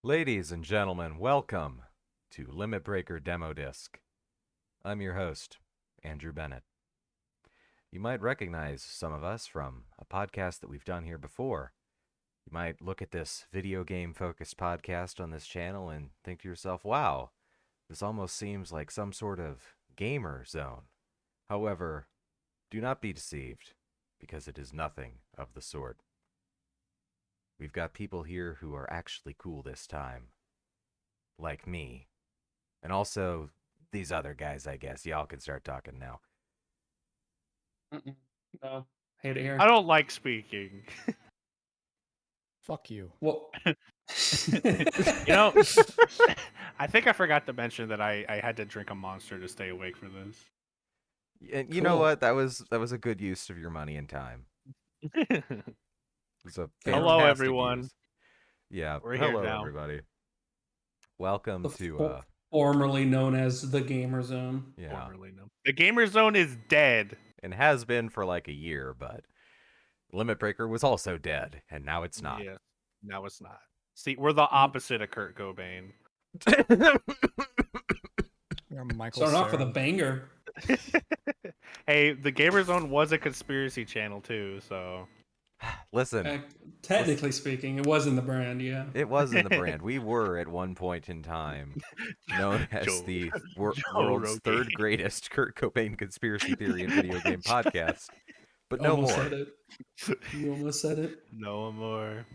Ladies and gentlemen, welcome to Limitbreaker Demodisc. I'm your host, Andrew Bennett. You might recognize some of us from a podcast that we've done here before. You might look at this video game focused podcast on this channel and think to yourself, wow, this almost seems like some sort of gamer zone. However, do not be deceived, because it is nothing of the sort. We've got people here who are actually cool this time. Like me. And also these other guys, I guess. Y'all can start talking now. No, hate it here. I don't like speaking. Fuck you. Well, I think I forgot to mention that I had to drink a Monster to stay awake for this. And you know what? That was a good use of your money and time. It was a Hello, fantastic everyone. use. Yeah, We're here hello now. everybody. Welcome to formerly known as the Gamer Zone. yeah, Formerly known. The Gamer Zone is dead. and has been for like a year, but Limitbreaker was also dead, and now it's not. Yeah, now it's not. See, we're the opposite of Kurt Cobain. Starting off with a banger. Hey, the Gamer Zone was a conspiracy channel too, so Listen, Technically speaking, it was in the brand, yeah. it was in the brand. We were at one point in time known as the world's Rogan. third greatest Kurt Cobain conspiracy theory and video game podcast. But no Almost more. said it. You almost said it. no more.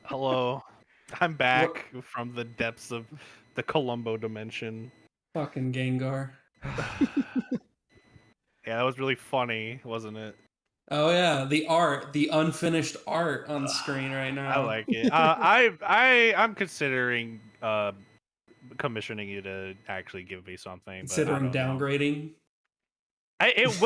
Hello, I'm back from the depths of the Columbo dimension. Fucking Gengar. Yeah, that was really funny, wasn't it? Oh yeah, the unfinished art on screen right now. I like it. I'm considering commissioning you to actually give me something. Considering but I don't know. downgrading. It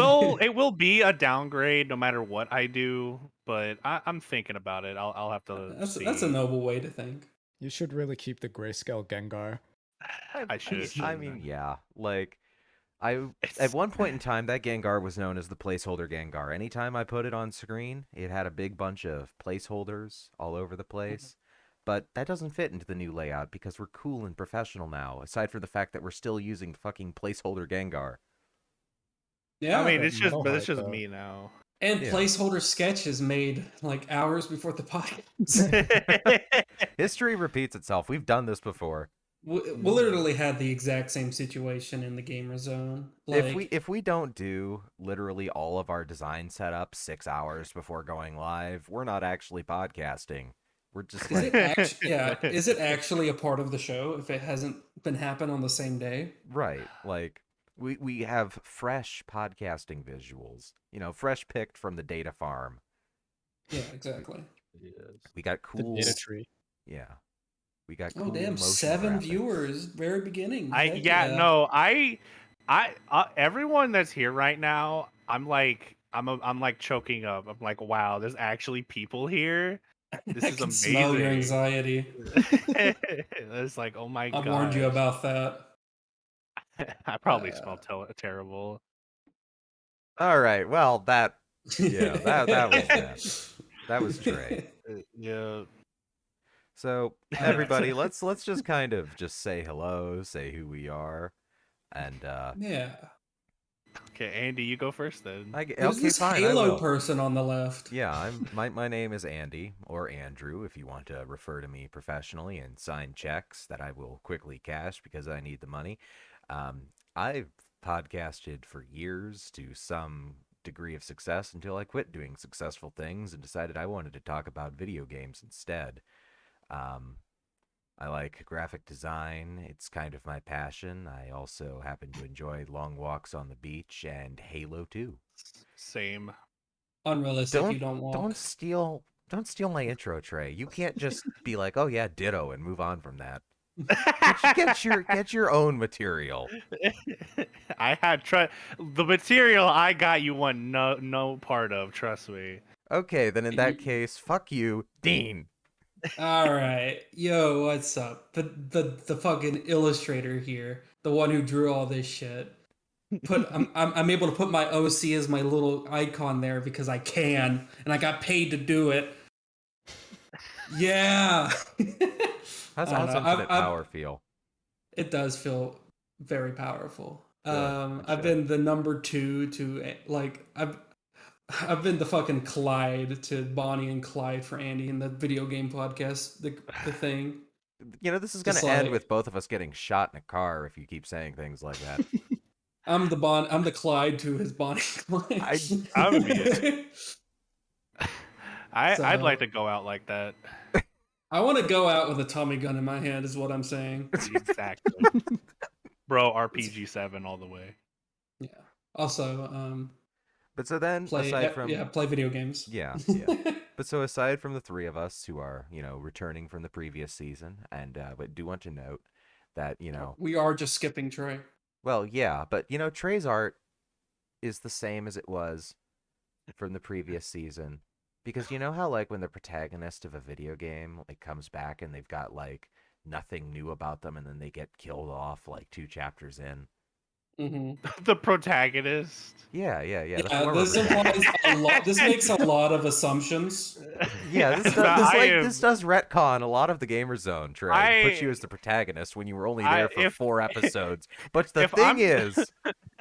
will be a downgrade no matter what I do, but I'm thinking about it. I'll have to. See. That's a noble way to think. You should really keep the grayscale Gengar. I should. I mean, yeah. Like, at one point in time, that Gengar was known as the placeholder Gengar. Anytime I put it on screen, it had a big bunch of placeholders all over the place. But that doesn't fit into the new layout because we're cool and professional now, aside from the fact that we're still using fucking placeholder Gengar. Yeah. I mean, it's just though. me now. And Yeah. placeholder sketches made like hours before the podcast. History repeats itself. We've done this before. We literally had the exact same situation in the Gamer Zone. Like, If we don't do literally all of our design setup 6 hours before going live, we're not actually podcasting. We're just like, is it actually a part of the show if it hasn't been happened on the same day? right, like we have fresh podcasting visuals, fresh picked from the data farm. Yeah, exactly. We got The cool data tree. Yeah. We got Oh cool damn! motion 7 graphics. viewers, very beginning. Everyone that's here right now, I'm like choking up. I'm like, wow, there's actually people here. This I is can amazing. smell your anxiety. It's like, oh my god. I warned you about that. I probably smell terrible. All right. Well, that was that. That was Trey. Yeah. So everybody, let's just kind of just say hello, say who we are, and Yeah. Okay, Andy, you go first then. There's this fine. Halo person on the left. Yeah, my name is Andy or Andrew if you want to refer to me professionally and sign checks that I will quickly cash because I need the money. I've podcasted for years to some degree of success until I quit doing successful things and decided I wanted to talk about video games instead. I like graphic design. It's kind of my passion. I also happen to enjoy long walks on the beach and Halo 2. Same. Unrealistic. You don't walk. Don't steal my intro, Trey. You can't just be like, "Oh yeah, ditto," and move on from that. Get your own material. I had the material I got. You want no part of. Trust me. Okay, then in that case, fuck you, Dean. All right, yo, what's up? The fucking illustrator here, the one who drew all this shit. I'm able to put my OC as my little icon there because I can, and I got paid to do it. Yeah. How's, I don't how's know. infinite power feel? It does feel very powerful. Good, it I've should. been the number 2 to like I've been the fucking Clyde to Bonnie and Clyde for Andy in the video game podcast. The thing. You know, this is Just going to end like- with both of us getting shot in a car if you keep saying things like that. I'm the Clyde to his Bonnie and Clyde. I would be it. I'd So- like to go out like that. I want to go out with a Tommy gun in my hand, is what I'm saying. Exactly. Bro, RPG 7 all the way. Yeah. Also, But so then, aside from play video games. Yeah. But so aside from the three of us who are, you know, returning from the previous season, and but do want to note that, you know, We are just skipping Trey. well, yeah, but you know, Trey's art is the same as it was from the previous season, because you know how like when the protagonist of a video game like comes back and they've got like nothing new about them, and then they get killed off like 2 chapters in. Mm-hmm. The protagonist. Yeah. The Yeah, former this protagonist. implies a lot. This makes a lot of assumptions. Yeah, this does retcon a lot of the Gamer Zone, Trey. Put you as the protagonist when you were only there for 4 episodes. But the thing is,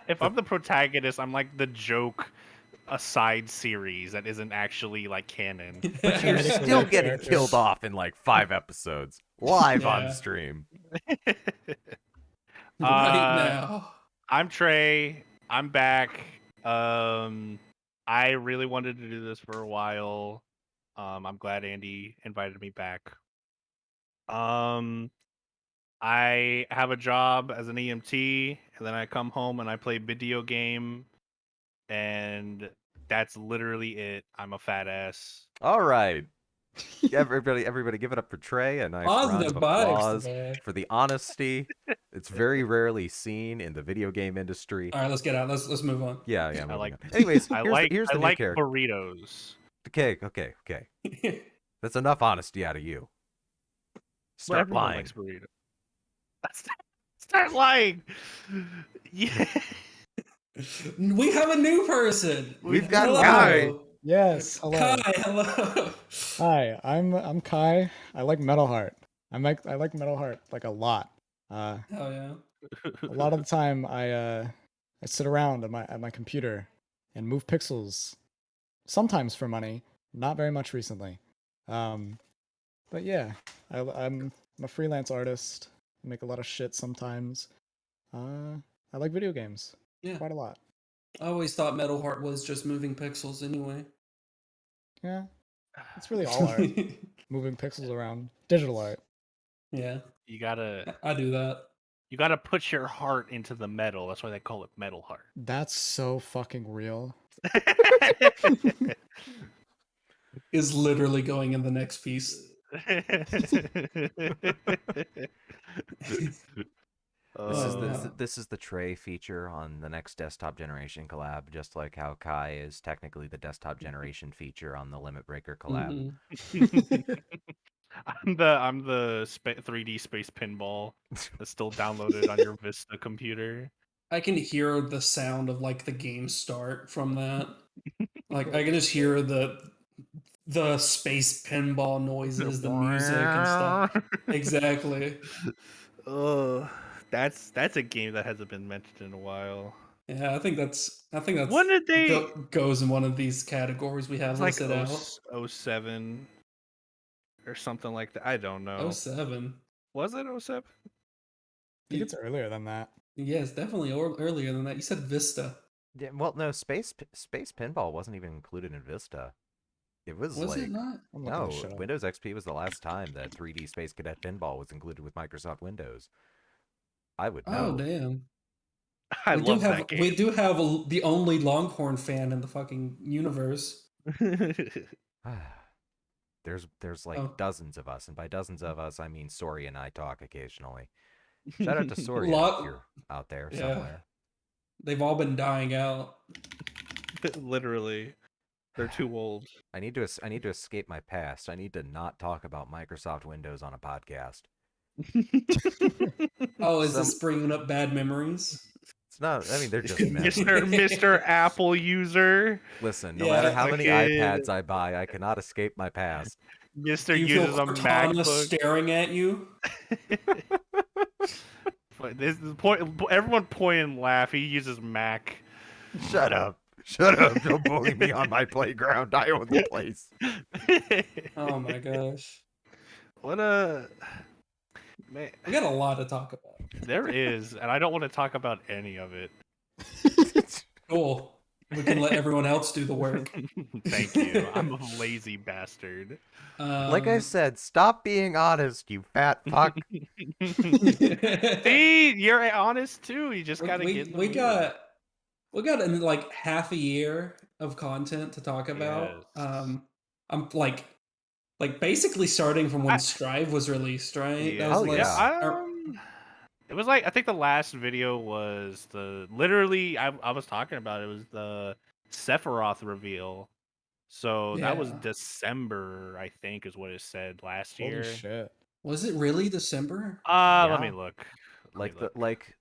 if I'm the protagonist, I'm like the joke, a side series that isn't actually like canon. but you're Medical still character. getting killed off in like 5 episodes live on Yeah. stream. Right now. I'm Trey. I'm back. I really wanted to do this for a while. I'm glad Andy invited me back. I have a job as an EMT, and then I come home and I play video game, and that's literally it. I'm a fat ass. All right. Everybody give it up for Trey. A nice round Positive of vibes applause today. for the honesty. It's very rarely seen in the video game industry. All right, let's get out. Let's move on. Yeah. I moving like- on. Anyways, I here's the new like character. burritos. Okay. That's enough honesty out of you. Well, Start everyone lying. likes burritos. Start lying. Yeah. We have a new person. We've got Hello. Kai. Yes, hello. Kai, hello. Hi, I'm Kai. I like Metal Heart. I like Metal Heart like a lot. Hell yeah. A lot of the time I sit around at my computer and move pixels, sometimes for money, not very much recently. But yeah, I'm a freelance artist. I make a lot of shit sometimes. I like video games Yeah. quite a lot. I always thought Metal Heart was just moving pixels anyway. Yeah, it's really all art, moving pixels around, digital art. Yeah, You gotta I do that. put your heart into the metal. That's why they call it metal heart. That's so fucking real. Is literally going in the next piece. This is the Trey feature on the next desktop generation collab, just like how Kai is technically the desktop generation feature on the Limitbreaker collab. Mhm. I'm the 3D Space Pinball that's still downloaded on your Vista computer. I can hear the sound of like the game start from that. Like I can just hear the space pinball noises, the music and stuff. Exactly. That's a game that hasn't been mentioned in a while. Yeah, I think that's When did they? goes in one of these categories we have It's like listed out. 07 or something like that. I don't know. 07. Was it 07? I think it's earlier than that. Yes, definitely earlier than that. You said Vista. Yeah, well, no, Space Pinball wasn't even included in Vista. It was Was like it not? I'm looking no, this shit up. Windows XP was the last time that 3D Space Cadet Pinball was included with Microsoft Windows. I would know. Oh damn. I we love do have that game. we do have the only Longhorn fan in the fucking universe. There's like Oh. dozens of us, and by dozens of us, I mean Sori and I talk occasionally. Shout out to Sori Lot- if you're out there Yeah. somewhere. They've all been dying out. Literally, they're too old. I need to escape my past. I need to not talk about Microsoft Windows on a podcast. Oh, is this bringing up bad memories? It's not. I mean, they're just memories. Mr. Apple user. Listen, no Yeah, matter how many fucking- iPads I buy, I cannot escape my past. Mister Do you feel uses a Cortana MacBook. staring at you? This is everyone point and laugh. He uses Mac. Shut up. Shut up. Don't bully me on my playground. I own the place. Oh my gosh. What a man. We got a lot to talk about. There is, and I don't want to talk about any of it. Cool. We can let everyone else do the work. Thank you. I'm a lazy bastard. Like I said, stop being honest, you fat fuck. See, you're honest too. You just gotta get. we got like half a year of content to talk about. Yes. I'm like basically starting from when Strive was released, right? Yeah. That was Oh, yeah. It was like I think the last video was literally I was talking about it was the Sephiroth reveal. So that was Yeah. December, I think, is what it said last year. Holy shit. Was it really December? Let me Yeah. look. Like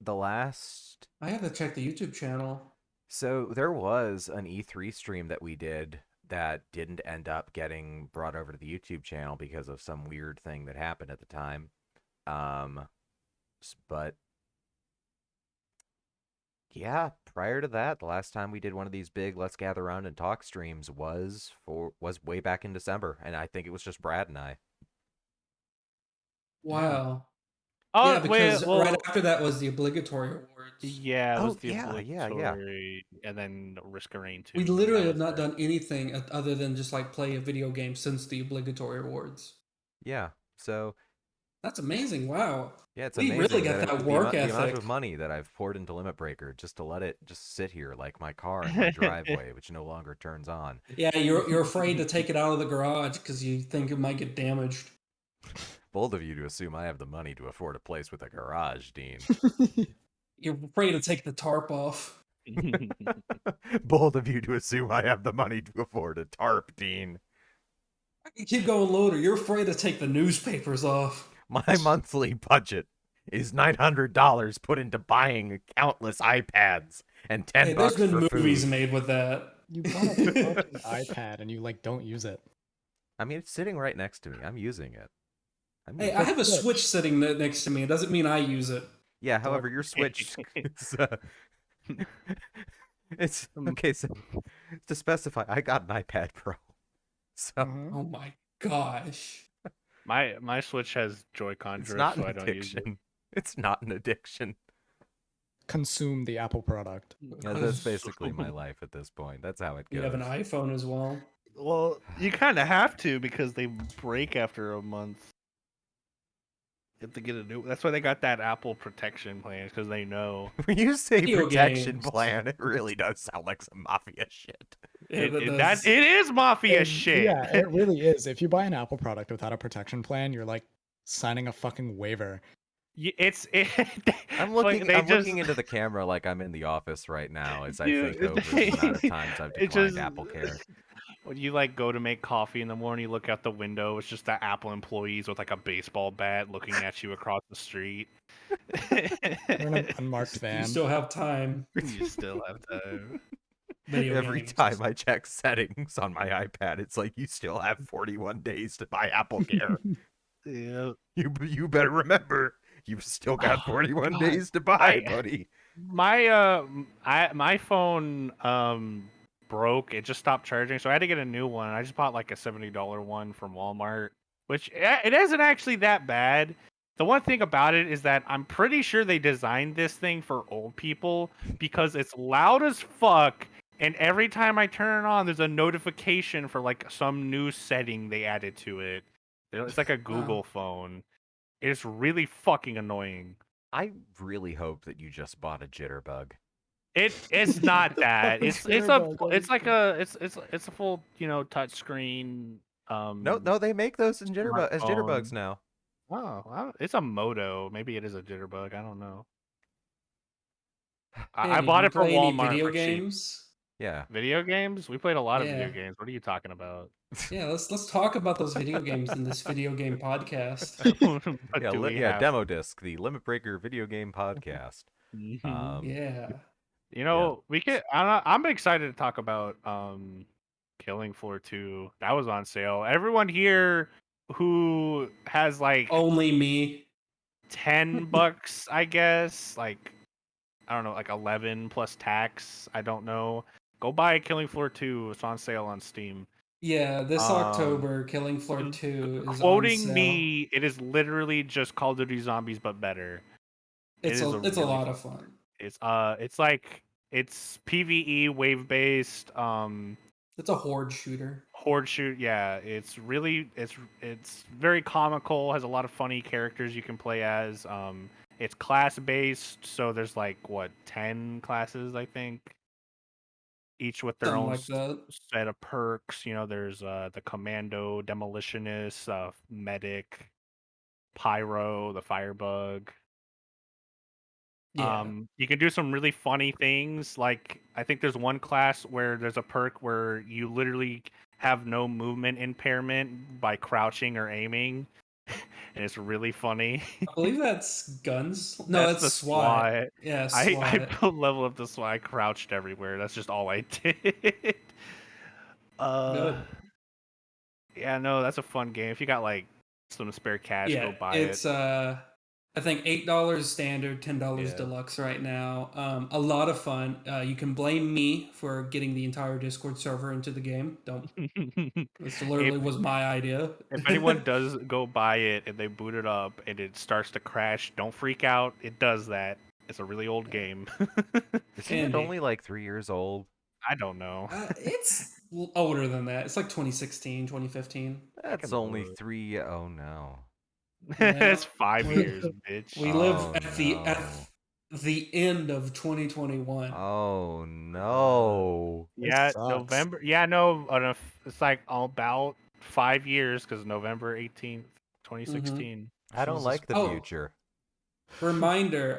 the last. I have to check the YouTube channel. So there was an E3 stream that we did that didn't end up getting brought over to the YouTube channel because of some weird thing that happened at the time. But yeah, prior to that, the last time we did one of these big Let's Gather Around and Talk streams was way back in December, and I think it was just Brad and I. Wow. Oh, yeah, because wait, well, right after that was the obligatory awards. yeah, it Oh, was the yeah, obligatory, and then Risk of Rain 2. We and literally that have was not it. done anything other than just like play a video game since the obligatory awards. Yeah, so That's amazing. Wow. yeah, it's We amazing really got that the work the amount ethic. of money that I've poured into Limitbreaker just to let it just sit here like my car in my driveway, which no longer turns on. Yeah, you're afraid to take it out of the garage because you think it might get damaged. Bold of you to assume I have the money to afford a place with a garage, Dean. You're afraid to take the tarp off. Bold of you to assume I have the money to afford a tarp, Dean. You keep going loader. You're afraid to take the newspapers off. My monthly budget is $900 put into buying countless iPads and $10 Hey, there's been for movies food. made with that. You bought a fucking iPad and you like don't use it. I mean, it's sitting right next to me. I'm using it. Hey, I have a Switch sitting next to me. It doesn't mean I use it. Yeah, however, your Switch it's okay. So to specify, I got an iPad Pro. So Oh my gosh. My Switch has Joy-Con it's drift, not so an I don't use it. addiction. It's not an addiction. Consume the Apple product. Yeah, that's basically my life at this point. That's how it goes. You have an iPhone as well. Well, you kind of have to because they break after a month. You have to get a new. That's why they got that Apple protection plan, because they know. When you say Video protection games. plan, it really does sound like some mafia shit. Yeah, It is mafia And shit. Yeah, it really is. If you buy an Apple product without a protection plan, you're like signing a fucking waiver. I'm looking into the camera like I'm in the office right now as I think over the amount of times I've declined Apple Care. When you like go to make coffee in the morning, you look out the window, it's just the Apple employees with like a baseball bat looking at you across the street. You're in an unmarked You van. still have time. You still have time. Video Every games. time I check settings on my iPad, it's like you still have 41 days to buy Apple Care. Yeah. You better remember, you've still got 41 God. days to buy, buddy. My phone broke. It just stopped charging, so I had to get a new one. I just bought like a $70 one from Walmart, which it isn't actually that bad. The one thing about it is that I'm pretty sure they designed this thing for old people because it's loud as fuck, and every time I turn it on, there's a notification for like some new setting they added to it. It's like a Google phone. It's really fucking annoying. I really hope that you just bought a jitterbug. It's not that. It's a full, touch screen. No, they make those in as jitterbugs now. Oh, it's a Moto. Maybe it is a jitterbug. I don't know. Hey, I bought it for play any Walmart video for cheap. games? Yeah. Video games? We played a lot of video Yeah. games. What are you talking about? Yeah, let's talk about those video games in this video game podcast. What Yeah, do we have? Demodisc, the Limitbreaker video game podcast. Yeah. We could. I'm excited to talk about Killing Floor 2. That was on sale. Everyone here who has like Only me. $10, I guess. Like, I don't know, like 11 plus tax. I don't know. Go buy Killing Floor 2. It's on sale on Steam. Yeah, this Um, October, Killing Floor 2 is on Quoting sale. me, it is literally just Call of Duty Zombies but better. It's It is a a really lot of fun. it's like it's PvE wave based It's a horde shooter. horde shoot. Yeah, it's very comical, has a lot of funny characters you can play as. It's class based, so there's like what 10 classes, I think, each with their Something own like that. set of perks. There's the commando, demolitionist, medic, pyro, the firebug. Yeah. You can do some really funny things. Like, I think there's one class where there's a perk where you literally have no movement impairment by crouching or aiming, and it's really funny. I believe that's guns. No, That's that's the SWAT. SWAT. Yeah, I SWAT. built level up the SWAT. I crouched everywhere. That's just all I did. uh, Good. yeah, no, that's a fun game. If you got like some spare cash, Yeah, go buy it. it's I think $8 standard, $10 Yeah. deluxe right now. A lot of fun. You can blame me for getting the entire Discord server into the game. Don't. This if literally was my idea. If anyone does go buy it and they boot it up and it starts to crash, don't freak out. It does that. It's a really old game. Isn't it Andy. only like 3 years old? I don't know. It's older than that. It's like 2016, 2015. That's can only look. 3. Oh no. Yeah. It's 5 years, bitch. We live Oh, at no. the end of 2021. Oh no. This Yeah, sucks. November. Yeah, no, it's like about 5 years because November 18th, Mm-hmm. 2016. I don't Jesus. like the Oh, future. reminder,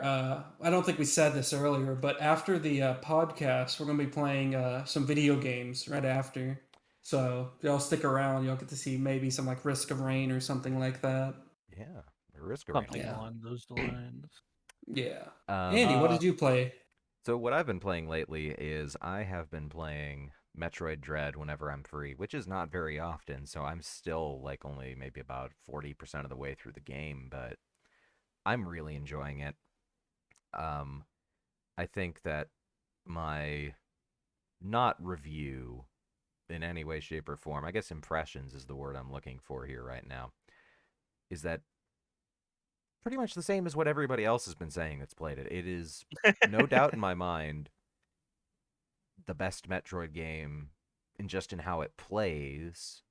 I don't think we said this earlier, but after the podcast, we're going to be playing some video games right after. So if y'all stick around, y'all get to see maybe some like Risk of Rain or something like that. Yeah. Risk of Rain. Something Yeah. along those lines. Yeah. Um, Andy, what did you play? so what I've been playing lately is I have been playing Metroid Dread whenever I'm free, which is not very often. So I'm still like only maybe about 40% of the way through the game, but I'm really enjoying it. Um, I think that my not review in any way, shape, or form, I guess impressions is the word I'm looking for here right now, is that pretty much the same as what everybody else has been saying that's played it. It is no doubt in my mind the best Metroid game in just in how it plays.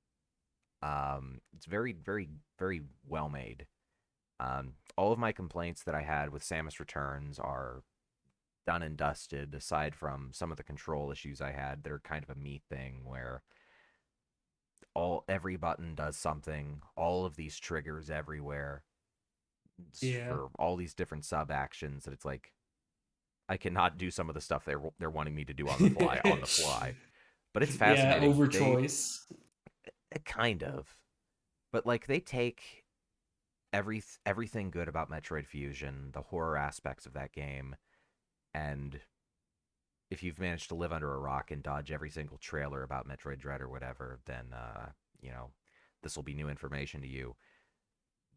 It's very, very, very well made. All of my complaints that I had with Samus Returns are done and dusted, aside from some of the control issues I had. They're kind of a me thing where every button does something, all of these triggers everywhere Yeah. for all these different sub actions that it's like I cannot do some of the stuff they're wanting me to do on the fly. But it's Yeah, fascinating. over choice. Kind of. But like they take everything good about Metroid Fusion, the horror aspects of that game, and if you've managed to live under a rock and dodge every single trailer about Metroid Dread or whatever, then you know, this will be new information to you.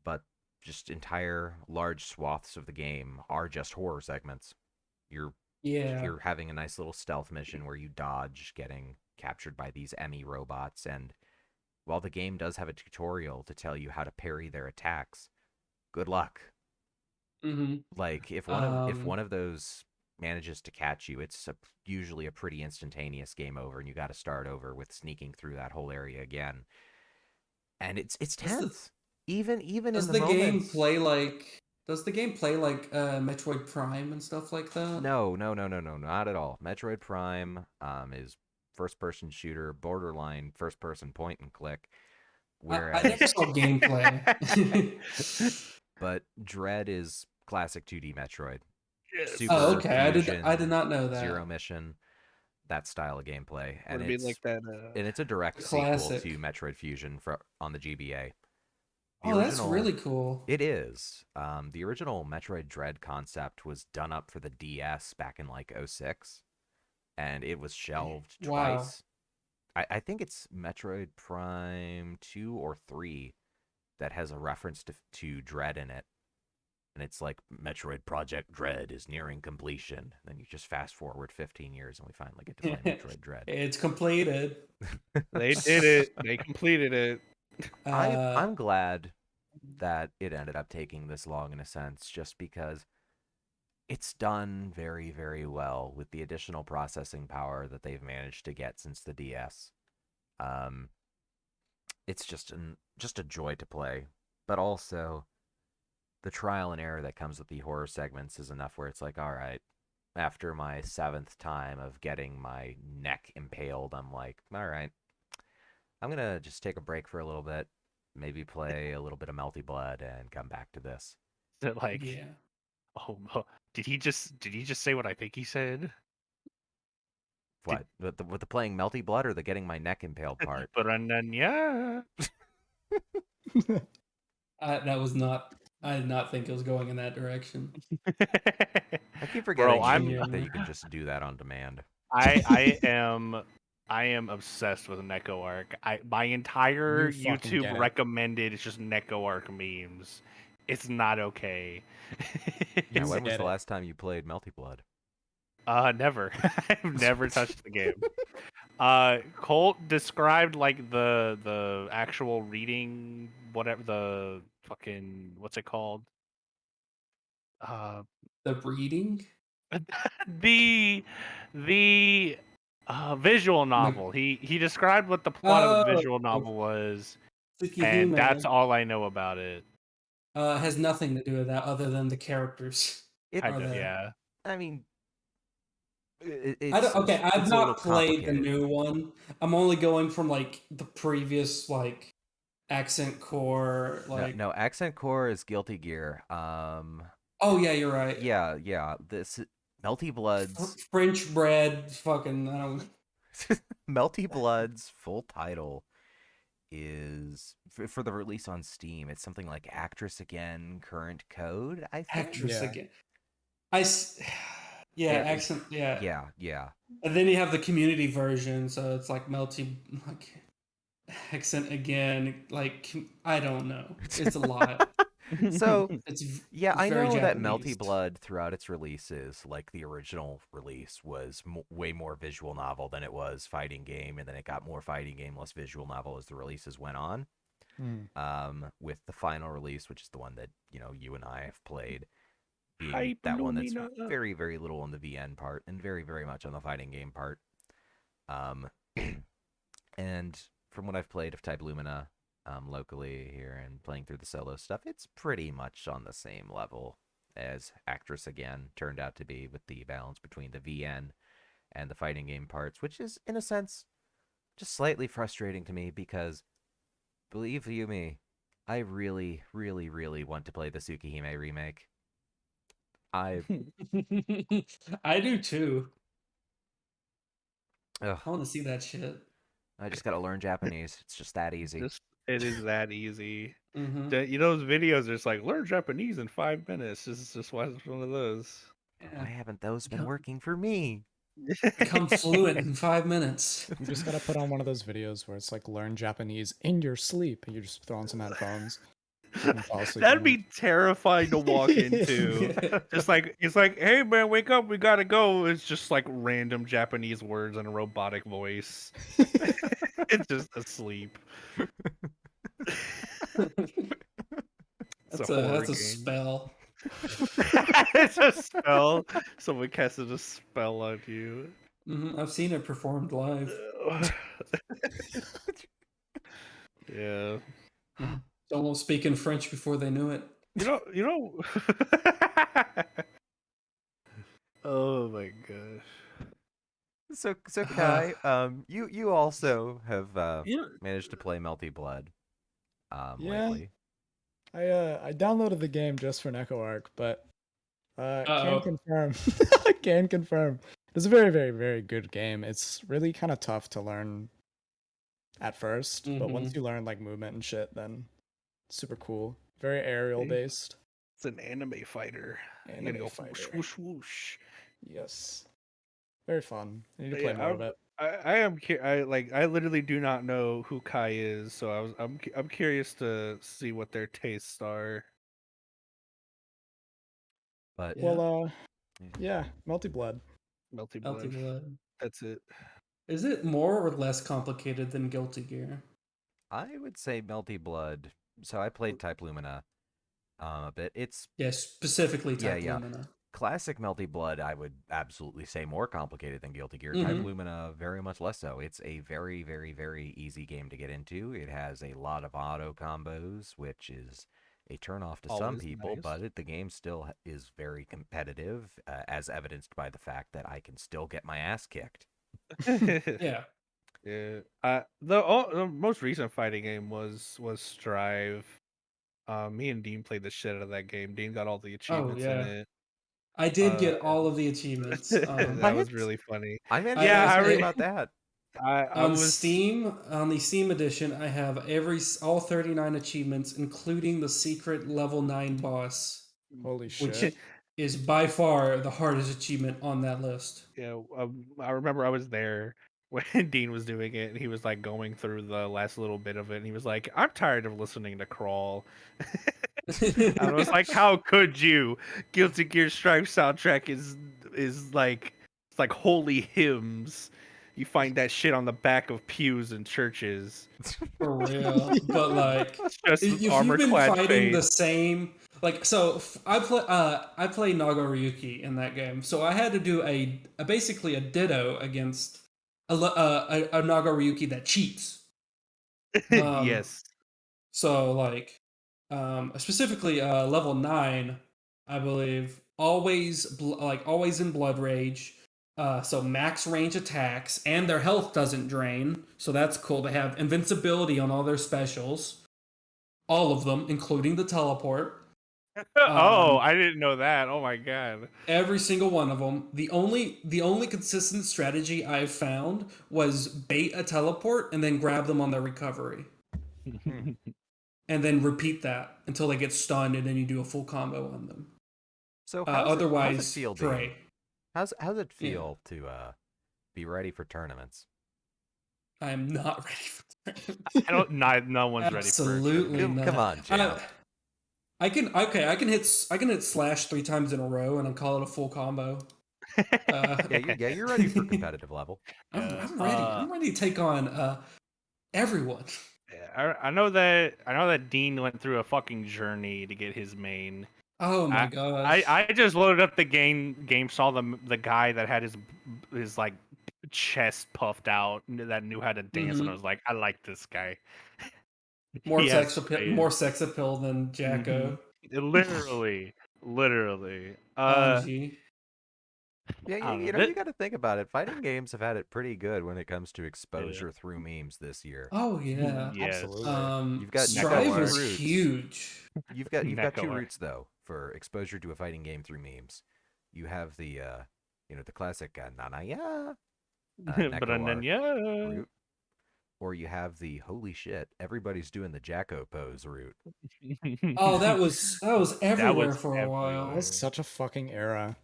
But just entire large swaths of the game are just horror segments. You're Yeah. you're having a nice little stealth mission where you dodge getting captured by these Emmy robots, and while the game does have a tutorial to tell you how to parry their attacks, good luck. Mm-hmm. Like if one of those manages to catch you, it's usually a pretty instantaneous game over, and you got to start over with sneaking through that whole area again. And it's Does the, tense. Even does in the the game moments. play like Metroid Prime and stuff like that? No, no, no, no, no, not at all. Metroid Prime is first person shooter, borderline first person point and click. I never Whereas saw gameplay. but Dread is classic 2D Metroid. Yes. Oh, Super okay. I did fusion, not know that. zero mission, that style of gameplay. Would And it be like that? it's a direct sequel Classic. to Metroid Fusion on the GBA. The Oh, that's original, really cool. it is. The original Metroid Dread concept was done up for the DS back in like '06, and it was shelved Wow. twice. I think it's Metroid Prime 2 or 3 that has a reference to Dread in it. And it's like Metroid Project Dread is nearing completion. Then you just fast forward 15 years and we finally get to play Metroid Dread. It's completed. They did it. They completed it. I'm glad that it ended up taking this long in a sense, just because it's done very, very well with the additional processing power that they've managed to get since the DS. It's just a joy to play, but also the trial and error that comes with the horror segments is enough where it's like, all right, after my 7th time of getting my neck impaled, I'm like, all right, I'm gonna just take a break for a little bit, maybe play a little bit of Melty Blood and come back to this. Like, Yeah. oh, did he just say what I think he said? What? With the playing Melty Blood or the getting my neck impaled part? But and then yeah. That was not. I did not think it was going in that direction. I keep Bro, forgetting I'm- that you can just do that on demand. I am obsessed with Neko Arc. My entire You fucking YouTube get it. recommended is just Neko Arc memes. It's not okay. Yeah, You when was get the it. last time you played Melty Blood? Never. I've never touched the game. Colt described like the actual reading, whatever the fucking what's it called? Uh, The breeding. the visual novel. He described what the plot of the visual novel was, and that's Tsukihime all I know about it. has nothing to do with that other than the characters. It, Are there. Yeah. I mean, Okay, I've it's a little not played the complicated. new one. I'm only going from like the previous like accent core like. No, Accent Core is Guilty Gear. Oh yeah, you're right. Yeah. This Melty Blood's French bread, fucking. I don't. Melty Blood's full title is for the release on Steam. It's something like Actress Again, Current Code. I think. Actress Yeah. again. It- accent. Yeah. Yeah. And then you have the community version, so it's like melty like accent again. Like I don't know. It's a lot. So yeah, It's I very know that Japanese. Melty Blood throughout its releases, like the original release, was way more visual novel than it was fighting game, and then it got more fighting game, less visual novel as the releases went on. With the final release, which is the one that you and I have played, being that one that's very, very little on the VN part and very, very much on the fighting game part. And from what I've played of Type Lumina locally here and playing through the solo stuff, it's pretty much on the same level as Actress Again turned out to be, with the balance between the VN and the fighting game parts, which is, in a sense, just slightly frustrating to me because, believe you me, I really, really, really want to play the Tsukihime remake. I do too. ugh, I want to see that shit. I just gotta learn Japanese. It's just that easy. It is that easy. Mm-hmm. Those videos are just like learn Japanese in 5 minutes. This is just one of those. Why haven't those been working for me? Become fluent in 5 minutes. You just gotta put on one of those videos where it's like learn Japanese in your sleep, and you just throw on some headphones. And fall asleep That'd on be it. terrifying to walk into. Just like it's like, hey man, wake up, we gotta go. It's just like random Japanese words in a robotic voice. It's just asleep. That's a spell. It's a spell. Someone casted a spell on you. Mm-hmm. I've seen it performed live. Yeah. Someone speaking French before they knew it. You know. Oh my gosh. So Kai, you also have Yeah. managed to play Melty Blood Yeah. lately. I downloaded the game just for Neko Arc, but can Uh-oh. confirm. I can confirm. It's a very, very, very good game. It's really kind of tough to learn at first, but once you learn like movement and shit, then it's super cool. Very aerial based. It's an anime fighter. Anime Go fighter. whoosh, whoosh, whoosh. Yes. Very fun. I need to play more of it. I am I literally do not know who Kai is, so I'm curious to see what their tastes are. But Yeah. Well, yeah, Melty Blood. Melty Healthy Blood. Blood. That's it. Is it more or less complicated than Guilty Gear? I would say Melty Blood. So I played Type Lumina a bit. It's Yes, specifically yeah, Type yeah. Lumina. Classic Melty Blood, I would absolutely say more complicated than Guilty Gear. Type Mm-hmm. Lumina, very much less so. It's a very, very, very easy game to get into. It has a lot of auto combos, which is a turnoff to some Always people, nice. but the game still is very competitive, as evidenced by the fact that I can still get my ass kicked. Yeah. Yeah. The most recent fighting game was Strive. Me and Dean played the shit out of that game. Dean got all the Oh achievements in yeah. it. I did Uh, get all of the achievements. that was really funny. I managed Yeah, to I ask you re- about that. I On was Steam, on the Steam edition, I have all 39 achievements, including the secret level 9 boss, Holy which shit. is by far the hardest achievement on that list. Yeah, I remember I was there when Dean was doing it, and he was like going through the last little bit of it, and he was like, "I'm tired of listening to Crawl." I was like, "How could you?" Guilty Gear Strive soundtrack is like it's like holy hymns. You find that shit on the back of pews in churches. For real. But like, It's just if you've armor been clad fighting the face. same, like, I play Nagaryuki in that game, so I had to do basically a ditto against a Nagaryuki that cheats. Um, Yes. so like, specifically level 9, I believe, always in Blood Rage. So max range attacks, and their health doesn't drain, so that's cool. They have invincibility on all their specials, all of them, including the teleport. Oh, Um, I didn't know that. Oh my god. every single one of them. The only consistent strategy I've found was bait a teleport and then grab them on their recovery, and then repeat that until they get stunned, and then you do a full combo on them. So how's it Otherwise, feel, Dean? pray. How's it Yeah. feel to be ready for tournaments? I am not ready for that. I don't. No one's ready for a Absolutely tournament. Come not. on, champ. I can hit slash 3 times in a row and I call it a full combo. You're ready for competitive level. I'm ready. I'm ready to take on everyone. I know that Dean went through a fucking journey to get his main. Oh my gosh. I just loaded up the game, saw the guy that had his like chest puffed out that knew how to dance, and I was like, I like this guy. more He has sex appeal, fire. more sex appeal than Jacko. Literally. Anji. Yeah, I don't know. you got to think about it. Fighting games have had it pretty good when it comes to exposure through memes this year. Oh yeah. Yes. Absolutely. You've got Strive two was routes. huge. You've got two Neckar. routes though for exposure to a fighting game through memes. You have the the classic Nanaya Nekawar route, or you have the holy shit, everybody's doing the Jacko pose route. Oh, that was everywhere was for a while. That was such a fucking era.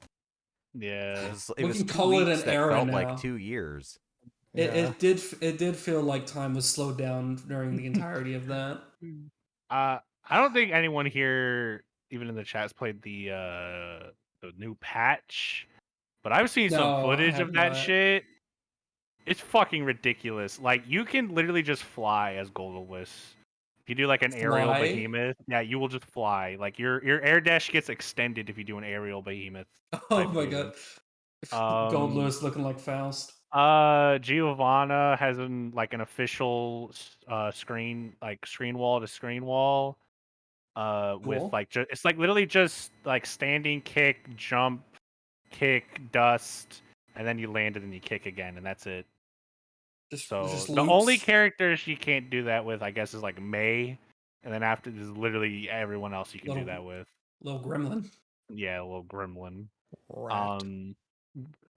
Yeah. It We was can 2 call it weeks an that era felt now. like 2 years. It, Yeah. it did feel like time was slowed down during the entirety of that. I don't think anyone here, even in the chat's played the new patch, but I've seen some No, I footage have of that not. shit. It's fucking ridiculous. Like you can literally just fly as Golgolus. If you do like an aerial Fly? behemoth, yeah, you will just fly. Like your air dash gets extended if you do an aerial behemoth. Oh type my move. god. Gold Lewis looking like Faust. Giovanna has an official screen wall to screen wall. With Cool. like it's like literally just like standing kick, jump, kick, dust, and then you land and then you kick again, and that's it. So Just the only loops. characters you can't do that with, I guess, is like May, and then after there's literally everyone else you can do Little- that with. Little gremlin. Yeah, a little gremlin. Rat. I don't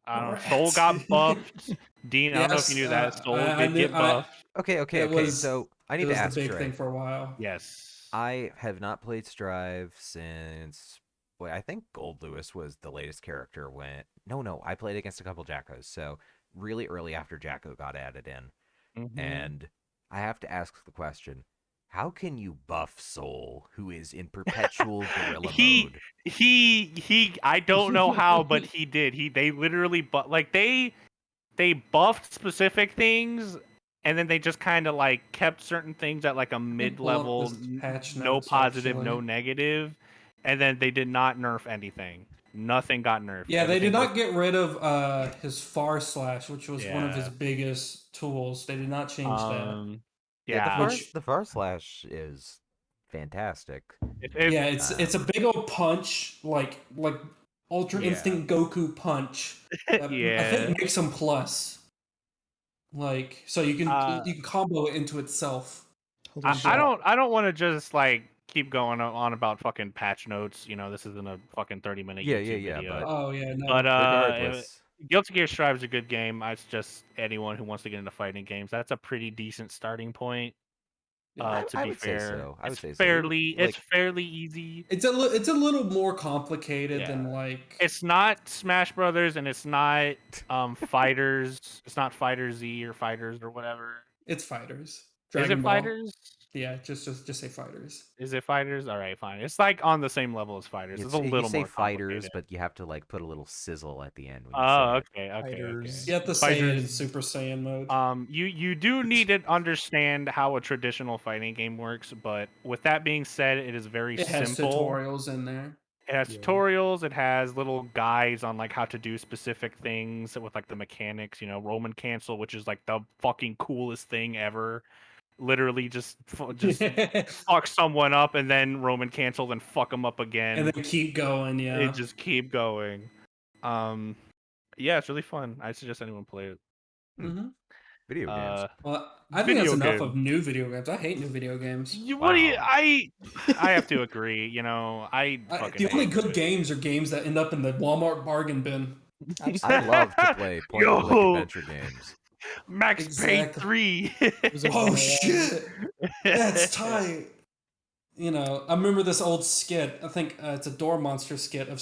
know. Rats. Soul got buffed. Dean, I don't know if you Yes, knew that. Soul I did knew. get buffed. Okay. So I need It to was the ask big Trey. thing for a while. Yes. I have not played Strive since. Boy, I think Gold Lewis was the latest character when. No, I played against a couple Jackos. So really early after Jacko got added in, Mhm. and I have to ask the question: how can you buff Soul, who is in perpetual gorilla he mode? he I don't know how, but he did. They literally they buffed specific things, and then they just kind of like kept certain things at like a Let me pull up mid-level, this patch no notes, positive, no actually. negative, and then they did not nerf anything. Nothing got nerfed. Yeah, they Everything did was not get rid of his far slash, which was one of his yeah. biggest tools. They did not change that. Yeah, the Yeah. Which the far slash is fantastic. If yeah, it's a big old punch, like Ultra yeah. Instinct Goku punch. That I Yeah. think makes him plus. Like so you can Uh, you can combo it into itself. Holy I, shit. I don't want to just like keep going on about fucking patch notes. You know, this isn't a fucking 30-minute Yeah, YouTube yeah, video. but Oh yeah, But no. regardless, Guilty Gear Strive is a good game. It's just anyone who wants to get into fighting games. That's a pretty decent starting point. Yeah. To I be would say fair, so. I would it's say so. fairly Like, easy. It's a little more complicated Yeah, than like it's not Smash Brothers, and it's not Fighters. It's not Fighter Z or Fighters or whatever. it's fighters. Is it Dragon Ball. Fighters? Yeah, just say fighters. Is it Fighters? All right, fine. It's like on the same level as Fighters. It's a you little say more fighters, complicated. but you have to like put a little sizzle at the end when you say Oh, it. okay. Fighters. You have to say it in Fighters. Super Saiyan mode. You do need to understand how a traditional fighting game works, but with that being said, it is very It has simple. tutorials in there. It has Yeah. tutorials. It has little guides on like how to do specific things with like the mechanics. You know, Roman cancel, which is like the fucking coolest thing ever. Literally, just fuck someone up and then Roman cancel, then fuck them up again. And then keep going, It yeah. just keep going. Yeah, it's really fun. I suggest anyone play it. hmm Video games. Well, I think that's Video enough game. of new video games. I hate new video games. What do you? Wow. I have to agree. You know, I fucking The only hate good it. games are games that end up in the Walmart bargain bin. I love to play point and click Yo! adventure games. Max Payne Exactly. 3. Those are Oh one of shit, that's tight. You know, I remember this old skit. I think it's a Door Monster skit of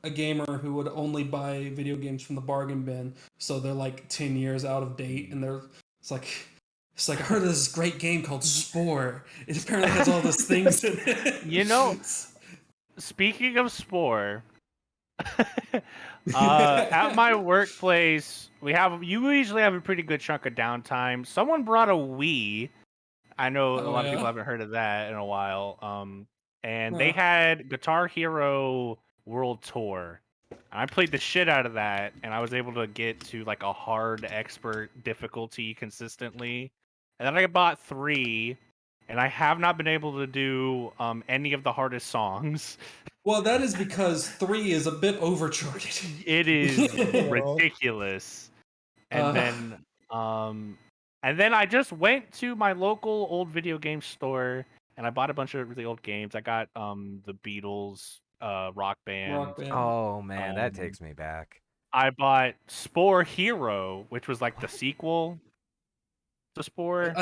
a gamer who would only buy video games from the bargain bin, so they're like 10 years out of date, and it's like it's like I heard of this great game called Spore. It apparently has all those things in it. You know, speaking of Spore, at my workplace, you usually have a pretty good chunk of downtime. Someone brought a Wii. I know a Oh lot of people yeah. haven't heard of that in a while. And they Huh. had Guitar Hero World Tour. I played the shit out of that, and I was able to get to like a hard expert difficulty consistently. And then I bought 3, and I have not been able to do any of the hardest songs. Well, that is because 3 is a bit overcharged. It is Little. ridiculous. And Uh, then I just went to my local old video game store and I bought a bunch of really old games. I got the Beatles Rock Band. Rock Band. Oh man, that Um, takes me back. I bought Spore Hero, which was like the sequel to Spore.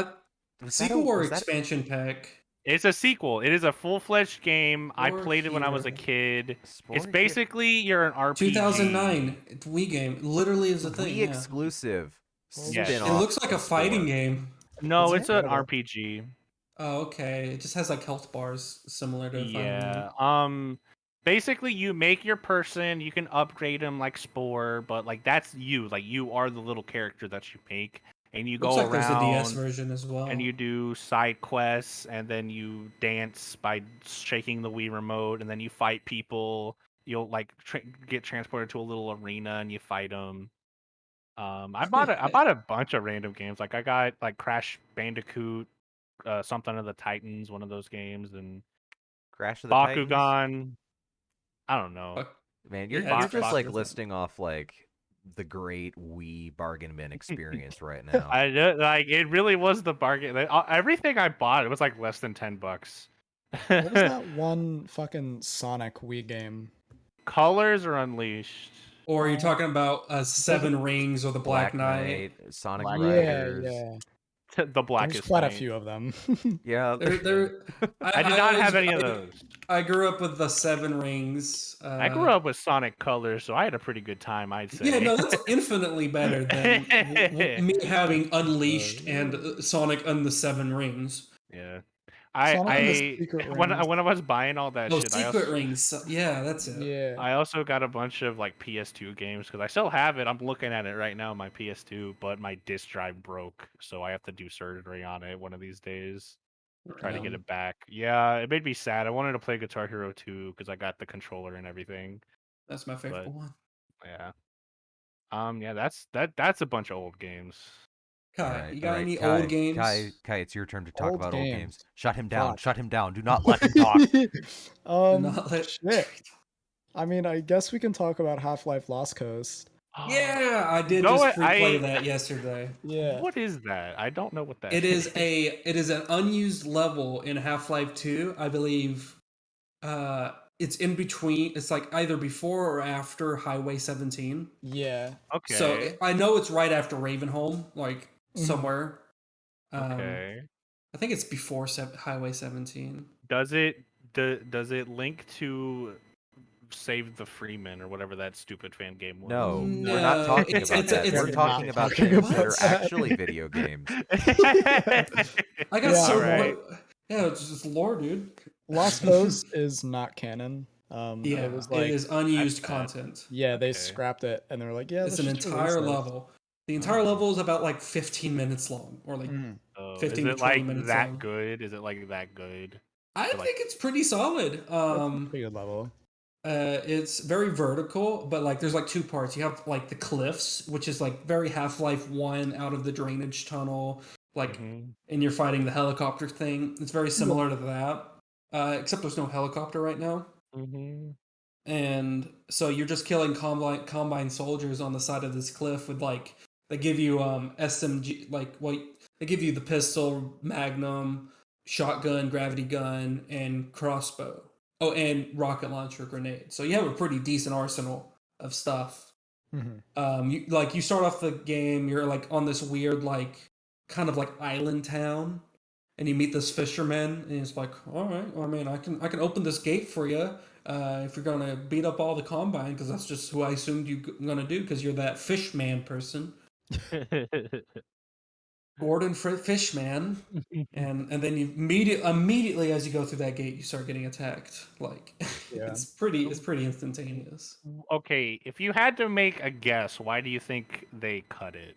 Sequel or was that expansion pack? It's a sequel. It is a full-fledged game. I Spore played it when I was a Hero. kid. Spore It's Hero- basically you're an RPG. 2009 it's Wii game. It literally is a thing. Wii Yeah. exclusive Holy Yes. It spin-off looks like a of fighting Spore. game. No, That's it's an incredible. RPG. Oh, okay. It just has like health bars similar to Fire Yeah. Emblem. Basically you make your person, you can upgrade them like Spore, but like that's you. Like you are the little character that you make. And you Looks go like there's a DS around version as well. and you do side quests and then you dance by shaking the Wii remote and then you fight people. You'll like get transported to a little arena and you fight them. I bought a bunch of random games. Like I got like Crash Bandicoot, something of the Titans, one of those games, and Crash of the Titans. Bakugan. I don't know. Fuck. Man, Yeah, you're it's just like Bakugan. listing off like the great Wii bargain bin experience right now. I like it really was the bargain. Everything I bought, it was like less than $10. What was that one fucking Sonic Wii game? Colors are Unleashed. Or are you talking about Seven Rings or the Black Knight? Sonic Black Yeah, Riders. yeah. The black There's is quite a paint. few of them. Yeah. I did not always- have any of those. I grew up with the Seven Rings. I grew up with Sonic Colors, so I had a pretty good time, I'd say. Yeah, no, that's infinitely better than me having Unleashed and Sonic and the Seven Rings. Yeah. Sonic and the I Secret when Rings. I was buying all that Oh, shit, Secret Rings. Yeah, that's it. Yeah. I also got a bunch of like PS2 games because I still have it. I'm looking at it right now, my PS2, but my disc drive broke, so I have to do surgery on it one of these days. Try to get it back. Yeah, it made me sad. I wanted to play Guitar Hero 2 because I got the controller and everything. That's my favorite But one. yeah. Yeah, that's a bunch of old games. Kai, you got all right, any Kai, old games? Kai, it's your turn to talk Old about old games. games. Shut him down. Fuck. Shut him down. Do not let him talk. Not let- Shit. I mean, I guess we can talk about Half-Life Lost Coast. Yeah, I did know just what? replay that yesterday. Yeah. What is that? I don't know what that It is an unused level in Half-Life 2, I believe. It's in between. It's like either before or after Highway 17. Yeah. Okay. So I know it's right after Ravenholm, like Mhm. somewhere. Okay. I think it's before Highway 17. Does it link to Save the Freeman or whatever that stupid fan game was? No, we're No, not talking it's- about it's- that. it's- We're talking not about talking things that about are that. actually video games. I got Yeah, so alright. yeah, it's just lore, dude. Lost Coast is not canon. Yeah, It was like, it is unused bad. content. yeah, they Okay. scrapped it, and they were like, yeah, It's let's an just entire release this. level. The entire level is about like 15 minutes long, or like Mhm. Oh, is 15 to it 20 like minutes that long. good? Is it like that good? I like- think it's pretty solid. That's a pretty good level. It's very vertical, but like there's like two parts. You have like the cliffs, which is like very Half-Life 1 out of the drainage tunnel, like, Mhm. and you're fighting the helicopter thing. It's very similar to that, except there's no helicopter right now. Mhm. And so you're just killing combine soldiers on the side of this cliff with like they give you SMG, like what they give you the pistol, magnum, shotgun, gravity gun, and crossbow. Oh, and rocket launcher, grenade. So you have a pretty decent arsenal of stuff. Mhm. You start off the game, you're like on this weird like kind of like island town, and you meet this fisherman, and he's like, "All right, well, I mean, I can open this gate for you if you're gonna beat up all the combine, because that's just who I assumed you're gonna do, because you're that fishman person, Gordon Fishman." And then you immediately as you go through that gate, you start getting attacked. Like Yeah. it's pretty instantaneous. Okay, if you had to make a guess, why do you think they cut it?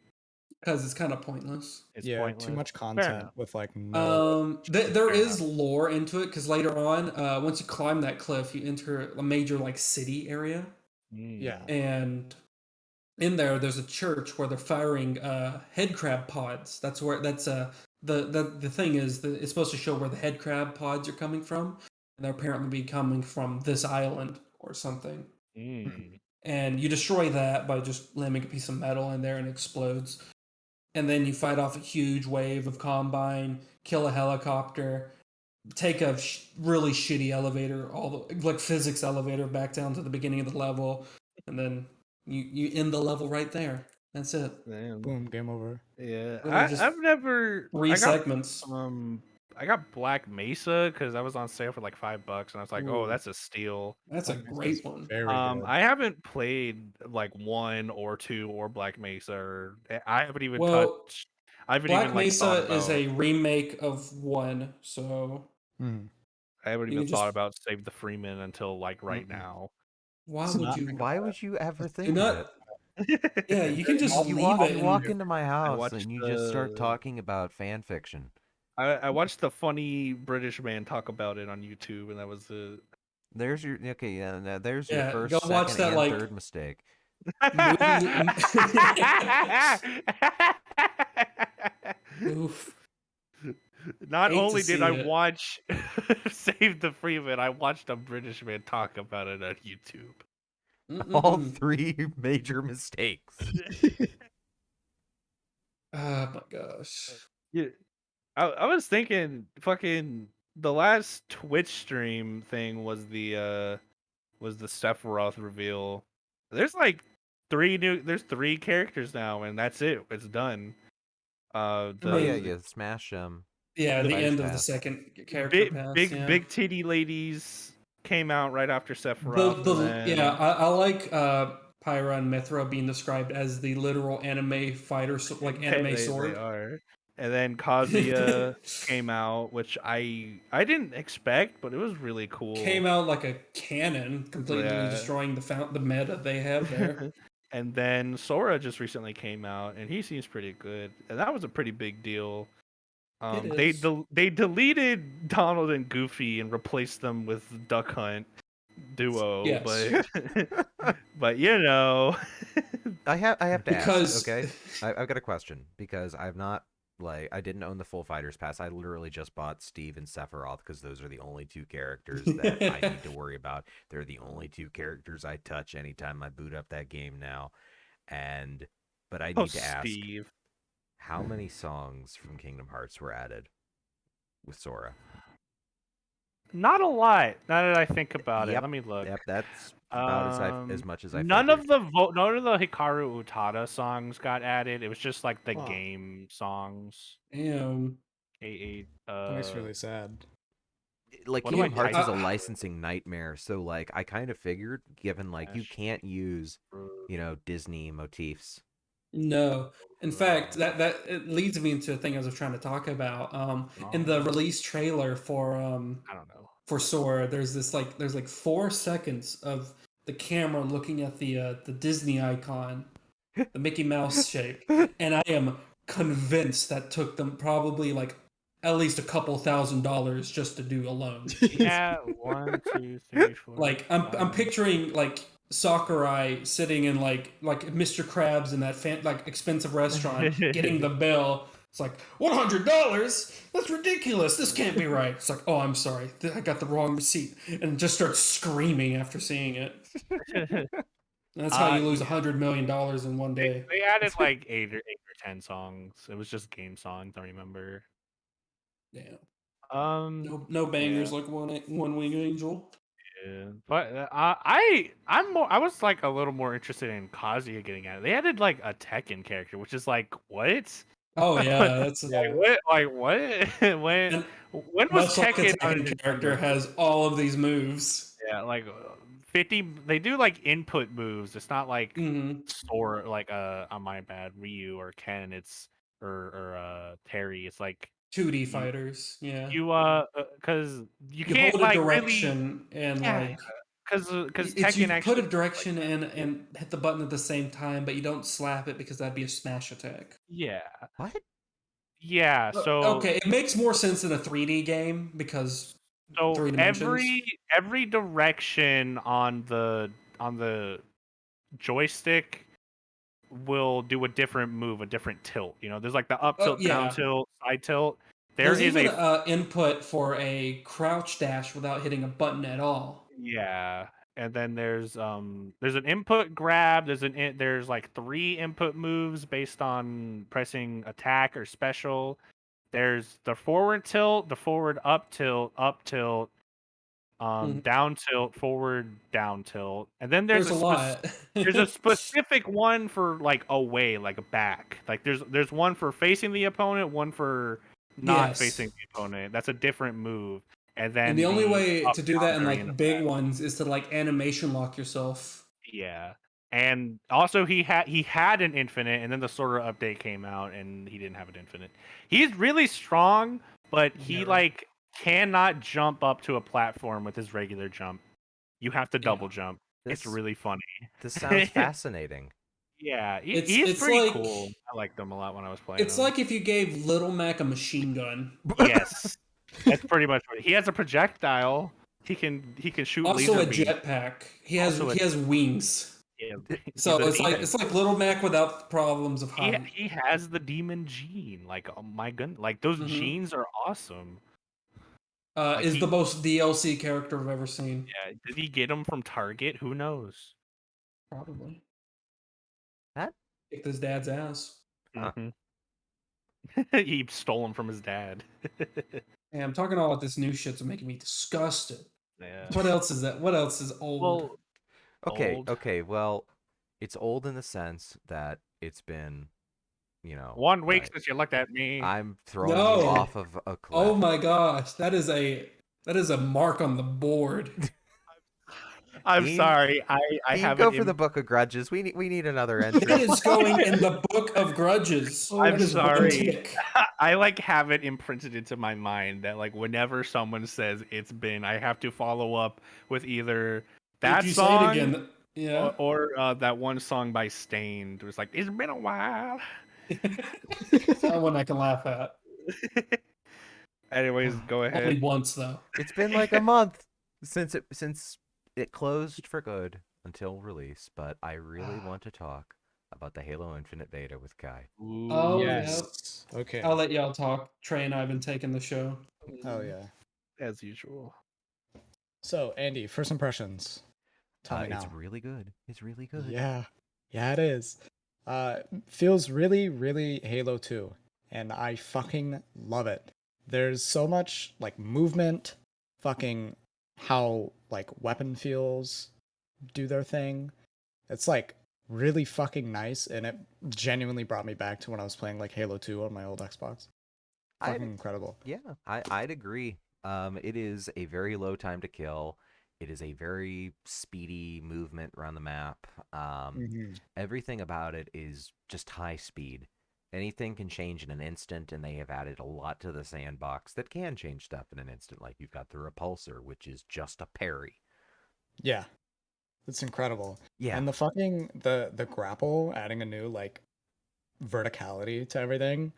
Because it's kind of pointless. It's Yeah, pointless. too much Fair content enough. with like no. There Fair is enough. lore into it, because later on, once you climb that cliff, you enter a major like city area, Yeah. and in there's a church where they're firing head crab pods. That's the thing is that it's supposed to show where the head crab pods are coming from, and they're apparently be coming from this island or something. Mm. And you destroy that by just slamming a piece of metal in there, and it explodes. And then you fight off a huge wave of combine, kill a helicopter, take a really shitty elevator, like physics elevator, back down to the beginning of the level, and then you end the level right there. That's it. Damn. Boom, game over. Yeah, Really just I've never. Three segments. I got Black Mesa because that was on sale for like $5, and I was like, oh, Ooh. that's a steal. That's a great one. Very good. I haven't played like 1 or 2 or Black Mesa, or I haven't even Well, touched. I haven't Black even like thought Mesa is about. a remake of 1, so Mhm. I haven't you even can thought just- about Save the Freeman until like right Mm-mm. now. why It's would not- you? Why would you ever Do think of not. it? Yeah, you can just You leave walk, it. you and- walk into my house watched and you just start the- talking about fan fiction. I watched the funny British man talk about it on YouTube, and that was it. There's your okay. Yeah, now there's your Yeah, first, go second, watch that, and like- third mistake. Oof. Not Hate to only did see I it. watch Save the Freeman, I watched a British man talk about it on YouTube. All Mm-mm-mm. 3 major mistakes. Oh my gosh. Yeah, I was thinking, fucking the last Twitch stream thing was the Sephiroth reveal. There's like there's 3 characters now, and that's it. It's done. The Oh yeah, mean, yeah. Smash Yeah, the Fighters end of the Pass. second character big pass. big Yeah. big titty ladies came out right after The Sephiroth, and the yeah, then I like Pyra and Mithra being described as the literal anime fighter, like anime they sword. are. And then Kazuya came out, which I didn't expect, but it was really cool. Came out like a cannon, completely Yeah. destroying the meta they have there. And then Sora just recently came out, and he seems pretty good, and that was a pretty big deal. It They is. they deleted Donald and Goofy and replaced them with Duck Hunt duo, Yes. but you know, I have to ask. Because Okay, I've got a question because I've not I didn't own the full Fighters Pass. I literally just bought Steve and Sephiroth because those are the only two characters that I need to worry about. They're the only two characters I touch anytime I boot up that game now. And but I oh need to ask, Steve, how many songs from Kingdom Hearts were added with Sora? not a lot. Now that I think about it, Yep, let me look. yep. That's about as much as I None figured. of none of the Hikaru Utada songs got added. It was just like the Wow. game songs. damn. That makes me really sad. Like What do I Kingdom Hearts type is a in? licensing nightmare, so like I kind of figured, given like you Smash can't use, Bros. Disney motifs. No. In fact, that it leads me into a thing I was trying to talk about. In the release trailer I don't know. for Sora, there's like 4 seconds of the camera looking at the Disney icon, the Mickey Mouse shape, and I am convinced that took them probably like at least a couple $1,000 just to do alone. Yeah, 1, 2, 3, 4. Like I'm 5. picturing like Sakurai sitting in like Mr. Krabs in that like expensive restaurant getting the bill. It's like $100. That's ridiculous. This can't be right. It's like, oh, I'm sorry, I got the wrong receipt, and just starts screaming after seeing it. And that's how you lose Yeah. $100 million in one day. They added like 8 or 10 songs. It was just game songs. I remember. Yeah, Um, no yeah, bangers like One Wing Angel. yeah. But I was like a little more interested in Kazuya getting added. They added like a Tekken character, which is like what? Oh Like yeah, that's what? Like what? and when was much like a Tekken on Tekken character Nintendo? has all of these moves. Yeah, like 50. They do like input moves. It's not like Hmm Sora, like on my bad, Ryu or Ken. It's or Terry. It's like 2D you fighters. Yeah. you because you You can't hold a like really, direction and yeah, like because it's you Tekken put a actually works like direction that. in and hit the button at the same time, but you don't slap it because that'd be a smash attack. Yeah, What? yeah. Okay, it makes more sense in a 3D game because So 3 dimensions. every direction on the joystick will do a different move, a different tilt. You know, there's like the up tilt, down Yeah. tilt, side tilt. There There's is even a input for a crouch dash without hitting a button at all. yeah, and then there's an input grab. There's like 3 input moves based on pressing attack or special. There's the forward tilt, the forward up tilt, Mhm. down tilt, forward down tilt, and then There's a lot. there's a specific one for like away, like a back. Like there's one for facing the opponent, one for not facing Yes. the opponent. That's a different move. And And the then only the way up to do down that in variant like of big that. ones is to like animation lock yourself. Yeah. And also he had an infinite, and then the Sora update came out and he didn't have an infinite. He's really strong, but he Very. like cannot jump up to a platform with his regular jump. You have to Yeah. double jump. It's This really funny. this sounds fascinating. Yeah, It's he's it's pretty like cool. I liked him a lot when I was playing it's him. like if you gave Little Mac a machine gun. Yes, that's pretty much what he has. A projectile. He can shoot Also laser a beams. jetpack. Also, He has wings. yeah, So he's a demon. it's like Little Mac without the problems of height. He has the demon gene. Like, oh my goodness, like those Hmm genes are awesome. Like Is the he, most DLC character I've ever seen. yeah, did he get them from Target? Who knows? Probably. That Kicked his dad's ass. huh. Hmm He stole them from his dad. Hey, I'm talking all about this new shit's making me disgusted. Yeah. What else is that? What else is old? Well, Okay, old. okay. Well, it's old in the sense that it's been 1 week but since you looked at me. I'm throwing No. you off of a cliff. Oh my gosh, that is a mark on the board. I'm Dean- sorry. I Dean, have go it for the in. Book of Grudges. We need another It entry. is going in the book of grudges. I'm That is one sorry. tick. I like have it imprinted into my mind that like whenever someone says it's been, I have to follow up with either that Did you say song it again? Yeah. or that one song by Stained. It was like, it's been a while. That one I can laugh at. Anyways, go Only ahead. once though. It's been like a month since it closed for good until release, but I really want to talk about the Halo Infinite beta with Kai. Oh, Yes. Okay. I'll let y'all talk. Trey and I have been taking the show. Oh yeah. As usual. So Andy, first impressions. Tell me It's now. really good. It's really good. Yeah. Yeah, it is. Feels really, really Halo 2. And I fucking love it. There's so much like movement, fucking how like weapon feels do their thing. It's like really fucking nice, and it genuinely brought me back to when I was playing like Halo 2 on my old Xbox. Fucking incredible. Yeah, I'd agree. It is a very low time to kill. It is a very speedy movement around the map. Mhm. Everything about it is just high speed. Anything can change in an instant, and they have added a lot to the sandbox that can change stuff in an instant. Like you've got the repulsor, which is just a parry. Yeah. It's incredible. Yeah, And the fucking the grapple adding a new like verticality to everything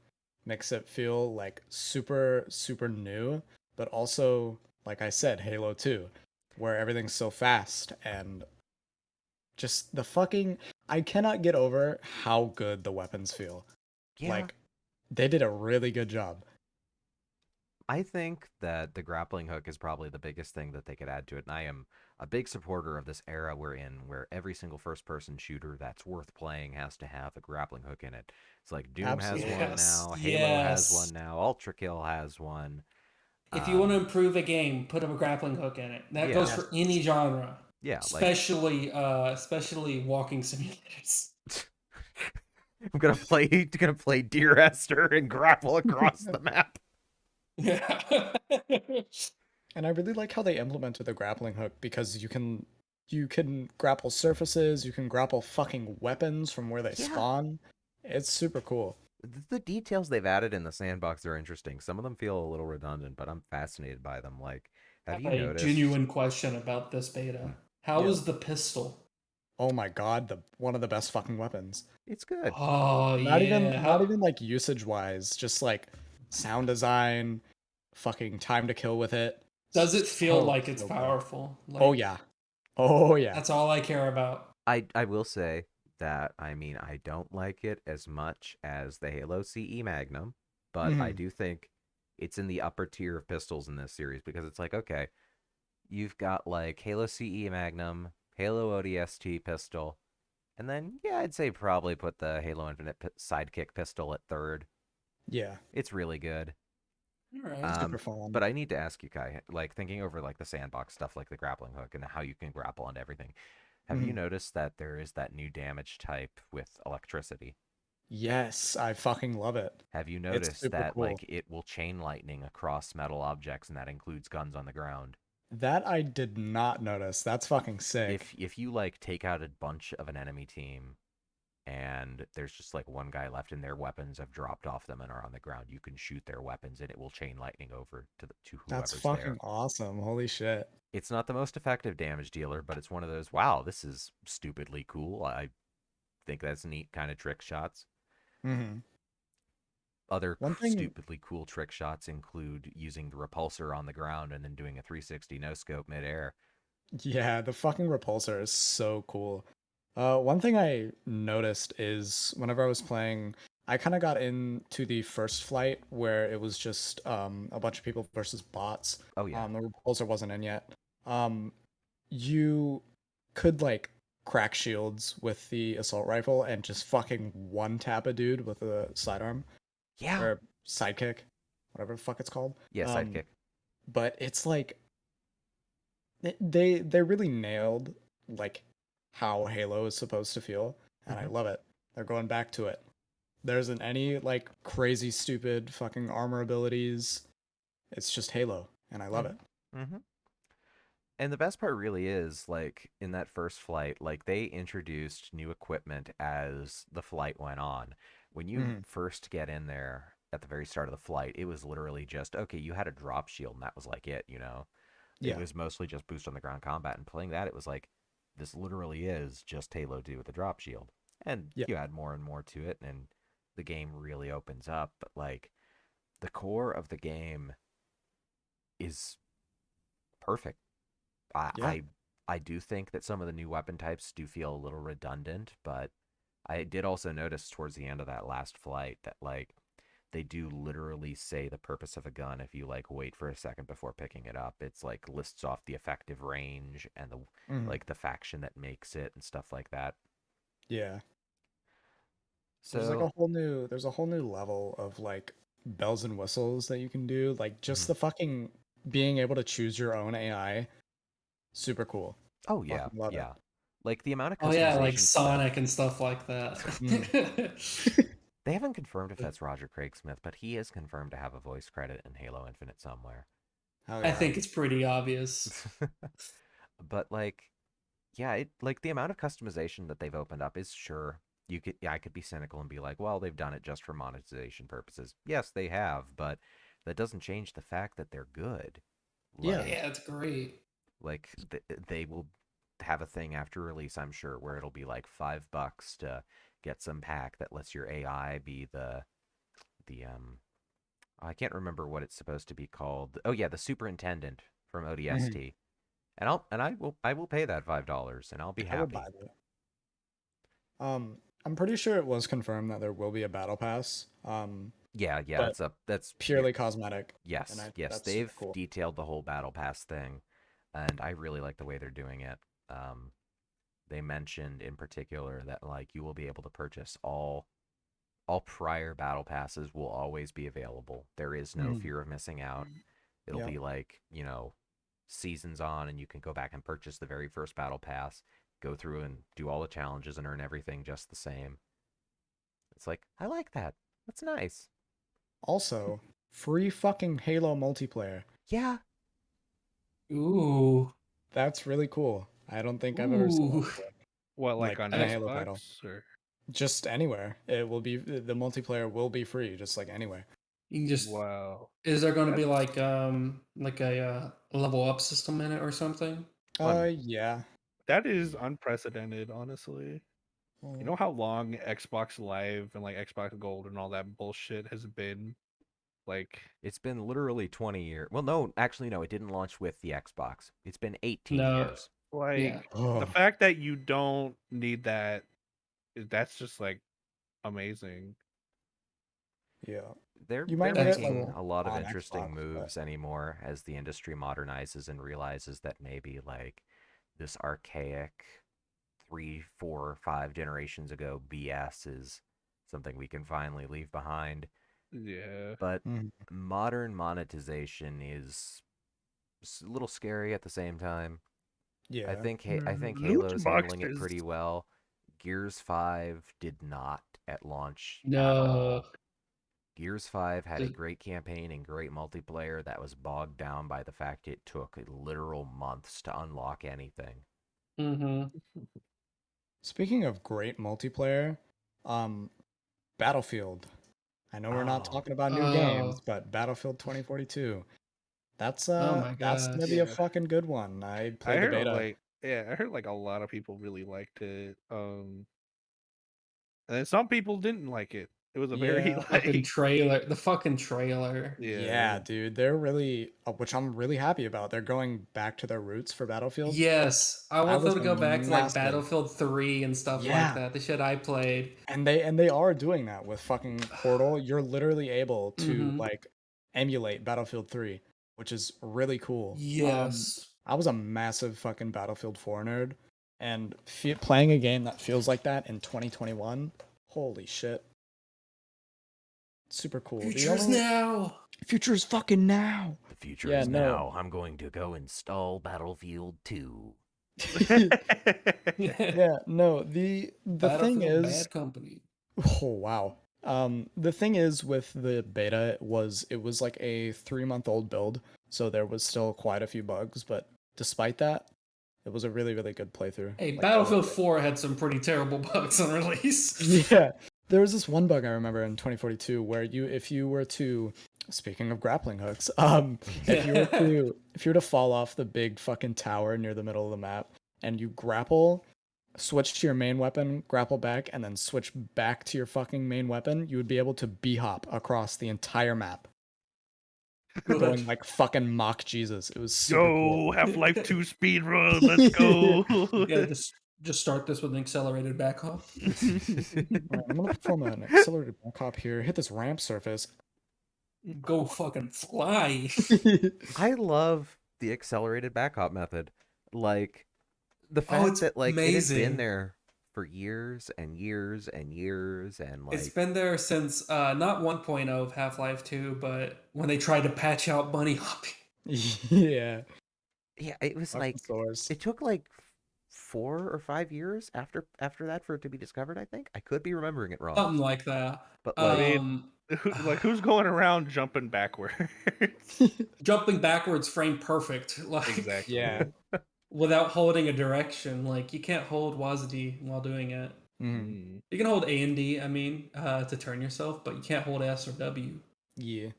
makes it feel like super super new, but also like I said Halo 2 where everything's so fast and just the fucking I cannot get over how good the weapons feel. yeah. Like they did a really good job. I think that the grappling hook is probably the biggest thing that they could add to it. And I am a big supporter of this era we're in, where every single first person shooter that's worth playing has to have a grappling hook in it. It's like Doom has Absolutely. one Yes, now, Halo has yes. one now, Ultra Kill has one. If you want to Um, improve a game, put a grappling hook in it. That Yeah. goes for any genre, yeah, like especially walking simulators. I'm gonna play Dear Esther and grapple across the map. Yeah. And I really like how they implemented the grappling hook because you can grapple surfaces, you can grapple fucking weapons from where they Yeah. spawn. It's super cool. The details they've added in the sandbox are interesting. Some of them feel a little redundant, but I'm fascinated by them. Like, have you a noticed? genuine question about this beta. How Yeah. was the pistol? Oh my god, the one of the best fucking weapons. It's good. Oh Not yeah. even not even like usage wise, just like sound design, fucking time to kill with it. Does it feel So, like it's so good. powerful? Oh Like, yeah. Oh yeah. That's all I care about. I will say that I don't like it as much as the Halo CE Magnum, but I Mhm. do think it's in the upper tier of pistols in this series because it's like, okay, you've got like Halo CE Magnum, Halo ODST pistol, and then yeah, I'd say probably put the Halo Infinite Sidekick pistol at third. Yeah. It's really good. All right. Super fun. But I need to ask you, Kai, like thinking over like the sandbox stuff, like the grappling hook and how you can grapple and everything. Have you Mhm. noticed that there is that new damage type with electricity? Yes, I fucking love it. Have you It's noticed super that cool. like it will chain lightning across metal objects and that includes guns on the ground? That I did not notice. That's fucking sick. If you like take out a bunch of an enemy team and there's just like one guy left and their weapons have dropped off them and are on the ground, you can shoot their weapons and it will chain lightning over to That's whoever's fucking there. awesome. Holy shit. It's not the most effective damage dealer, but it's one of those, wow, this is stupidly cool. I think that's neat kind of trick shots. Mm-hmm. Other One thing, stupidly cool trick shots include using the repulsor on the ground and then doing a 360 no scope midair. yeah, the fucking repulsor is so cool. One thing I noticed is whenever I was playing, I kind of got into the first flight where it was just a bunch of people versus bots. Oh yeah. The repulsor wasn't in yet. You could like crack shields with the assault rifle and just fucking one tap a dude with a sidearm Yeah. or sidekick, whatever the fuck it's called. Yeah, sidekick. But it's like they really nailed like how Halo is supposed to feel, and I love it. They're going back to it. There isn't any like crazy stupid fucking armor abilities. It's just Halo, and I love it. Mm-hmm. And the best part really is, like, in that first flight, like, they introduced new equipment as the flight went on. When you Mhm. first get in there at the very start of the flight, it was literally just, okay, you had a drop shield, and that was like it, you know? It Yeah. was mostly just boost on the ground combat, and playing that, it was like, this literally is just Halo 2 with the drop shield. And Yeah. you add more and more to it, and the game really opens up. But, like, the core of the game is perfect. I, Yeah. I I do think that some of the new weapon types do feel a little redundant, but I did also notice towards the end of that last flight that, like, they do literally say the purpose of a gun if you, like, wait for a second before picking it up. It's like lists off the effective range and the Mhm. like the faction that makes it and stuff like that. Yeah. There's like So, there's a whole new level of like bells and whistles that you can do. Like just mhm. the fucking being able to choose your own AI, super cool. Oh yeah, Fucking love it. yeah. Like the amount of Oh yeah, like customization stuff. Sonic and stuff like that. They haven't confirmed if that's Roger Craig Smith, but he is confirmed to have a voice credit in Halo Infinite somewhere. Hell I yeah. think it's pretty obvious. But, like, yeah, like the amount of customization that they've opened up is, sure, you could, yeah, I could be cynical and be like, well, they've done it just for monetization purposes. Yes, they have, but that doesn't change the fact that they're good. Yeah. Yeah, it's great. Like they will have a thing after release, I'm sure, where it'll be like $5 to get some pack that lets your AI be the I can't remember what it's supposed to be called. Oh yeah, the superintendent from Mhm. ODST. And I will pay that $5 and I'll be I would buy happy. that. I'm pretty sure it was confirmed that there will be a battle pass. Yeah, But that's yeah, purely cosmetic. And yes, yes, that's super they've cool. detailed the whole battle pass thing, and I really like the way they're doing it. Um, they mentioned in particular that, like, you will be able to purchase all prior battle passes will always be available. There is no Mhm. fear of missing out. It'll Yep. be like, seasons on, and you can go back and purchase the very first battle pass, go through and do all the challenges and earn everything just the same. It's like, I like that. That's nice. Also, free fucking Halo multiplayer. Yeah. Ooh. That's really cool. I don't think I've ever seen that Ooh. before. What, like Like on in a Halo title. Xbox or Just anywhere. It will be the multiplayer will be free, just like anywhere. You can just wow? is there going to be That's like a level up system in it or something? Yeah. that is unprecedented, honestly. You Well, know how long Xbox Live and like Xbox Gold and all that bullshit has been? Like, It's been literally 20 years. Well, no, actually, no, it didn't launch with the Xbox. It's been 18 No. years. Yeah. the oh, fact that you don't need that, that's just like amazing. yeah. They're You they're might That's get like making cool. a lot of on interesting Xbox, but moves anymore as the industry modernizes and realizes that maybe, like, this archaic 3, 4, 5 generations ago BS is something we can finally leave behind. Yeah. But mhm. modern monetization is a little scary at the same time. Yeah. I think Loot Halo's handling it boxes. pretty well. Gears 5 did not at launch at No. all. Gears 5 had a Just- great campaign and great multiplayer that was bogged down by the fact it took literal months to unlock anything. Mhm. Speaking of great multiplayer, um, Battlefield. I know we're not Oh, talking about new games, Oh. but Battlefield 2042. Oh my That's gonna be gosh. a Yeah. fucking good one. I I played the heard beta. like yeah, I heard like a lot of people really liked it. And then some people didn't like it. It was a very Yeah. Fucking like trailer. The fucking trailer. yeah. Yeah, dude, they're really, which I'm really happy about. They're going back to their roots for Battlefield. Yes. I That want them was to go back to like massive. Battlefield 3 and stuff like Yeah, that. The shit I played. and they are doing that with fucking Portal. You're literally able to Mhm. like emulate Battlefield 3, which is really cool. Yes. I was a massive fucking Battlefield 4 nerd, and playing a game that feels like that in 2021, holy shit, super cool. The Futures only now. future is fucking now. the future Yeah, is no. now. I'm going to go install Battlefield 2. Yeah, no. The thing Battlefield is, Bad Company. oh wow. The thing is with the beta it was like a 3-month-old build, so there was still quite a few bugs, but despite that, it was a really, really good playthrough. Hey, Like, Battlefield 4 had some pretty terrible bugs on release. yeah. There was this one bug I remember in 2042 where if you were to, speaking of grappling hooks, if you were to fall off the big fucking tower near the middle of the map and you grapple, switch to your main weapon, grapple back, and then switch back to your fucking main weapon, you would be able to b-hop across the entire map, Good. going like fucking Mach Jesus. It was super cool. Half-Life 2 speed run, let's go. Yeah, just start this with an accelerated back hop. Alright, I'm gonna perform an accelerated back hop here. Hit this ramp surface. Go fucking fly. I love the accelerated back hop method. Like the fact it's that like it has been amazing. there for years and years and years and like It's been there since not 1.0 of Half-Life 2, but when they tried to patch out bunny hopping. Yeah. yeah, it was Fucking like source. it took like 4 or 5 years after that for it to be discovered, I think. I could be remembering it wrong. Something like that. But like Like, who's going around jumping backwards? Jumping backwards frame perfect. Like Exactly. Yeah. without holding a direction. Like you can't hold WASD while doing it. Mhm. You can hold A and D, I mean, to turn yourself, but you can't hold S or W. Yeah.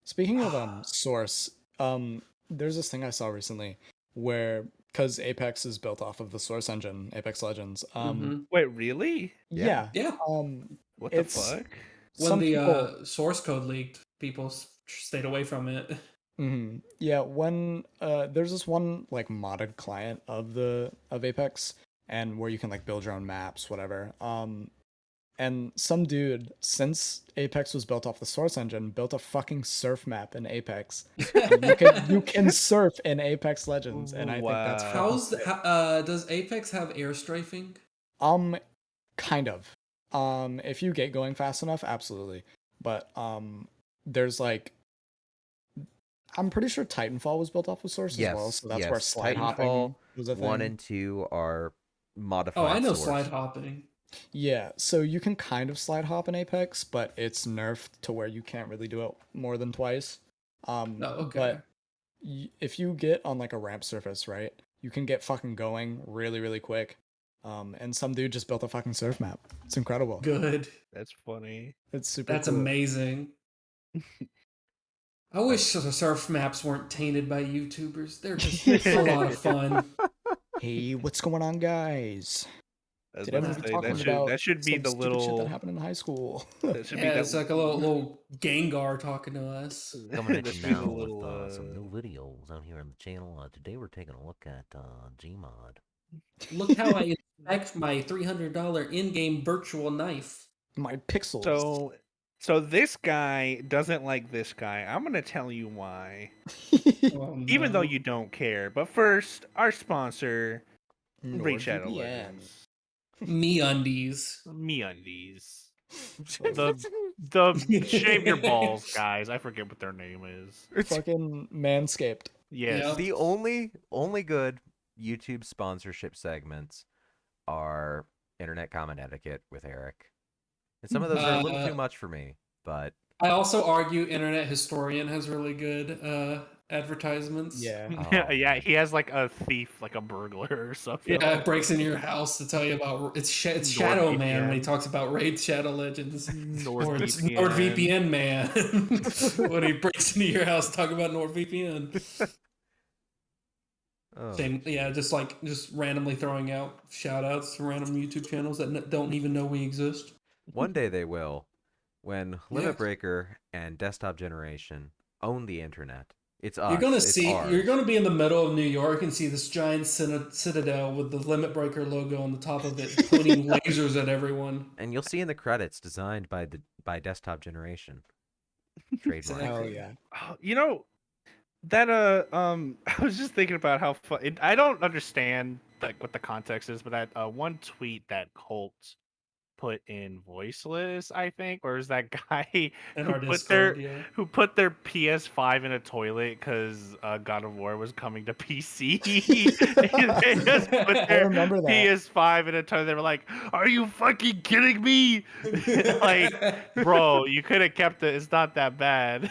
Speaking of source, there's this thing I saw recently where because Apex is built off of the source engine, Apex Legends. Mhm. Wait, really? Yeah. Yeah. What the It's- fuck? When Some the people, source code leaked, people stayed away from it. yeah, when there's this one like modded client of Apex and where you can like build your own maps, whatever. And some dude, since Apex was built off the source engine, built a fucking surf map in Apex. And you can surf in Apex Legends, and I think that's Wow. Does Apex have air strafing? kind of. If you get going fast enough, absolutely. But there's like I'm pretty sure Titanfall was built off of source as well, so that's where slide hopping Titanfall was a 1 thing. and 2 are modified Oh, I know source. slide hopping. Yeah, so you can kind of slide hop in Apex, but it's nerfed to where you can't really do it more than twice. Oh, okay. But if you get on like a ramp surface, right, you can get fucking going really, really quick. And some dude just built a fucking surf map. It's incredible. Good. That's funny. It's super That's cool. amazing. I wish the surf maps weren't tainted by YouTubers. They're just a lot of fun. Hey, what's going on, guys? I was Today about we're to say, talking about that should be some the stupid shit little. that happened in high school. That should be Yeah, that. it's like a little Gengar talking to us. Coming at that you should be now the with little, some new videos out here on the channel. Today we're taking a look at Gmod. Look how I inspect my $300 in-game virtual knife. My pixels. So this guy doesn't like this guy. I'm gonna tell you why. Oh, Even though no. you don't care. But first, our sponsor, Raid Shadow NordVPN. Legends. MeUndies. MeUndies. The shave your balls guys. I forget what their name is. Fucking Manscaped. Yes. Yep. The only good YouTube sponsorship segments are Internet Comment Etiquette with Eric. And some of those are a little too much for me, but I also argue Internet Historian has really good advertisements. Yeah. Oh, Yeah, he has like a thief, like a burglar or something. Yeah, it breaks into your house to tell you about it's Shadow Man when he NordVPN. talks about Raid Shadow Legends, or it's NordVPN. NordVPN Man when he breaks into your house talking about NordVPN. oh. Same, yeah, just randomly throwing out shout outs to random YouTube channels that don't even know we exist. One day they will, when Yeah. Limitbreaker and Desktop Generation own the internet. It's us. You're gonna it's see. ours. You're gonna be in the middle of New York and see this giant citadel with the Limitbreaker logo on the top of it, pointing lasers at everyone. And you'll see in the credits designed by Desktop Generation. Trademark. Exactly. Hell yeah. You know that I was just thinking about how fun. I don't understand like what the context is, but that one tweet that Colt put in voiceless, I think, or is that guy In who our put their Discord, yeah. who put their PS5 in a toilet because God of War was coming to PC. And they just put I their remember that. PS5 in a toilet. They were like, "Are you fucking kidding me?" Like, bro, you could have kept it. It's not that bad.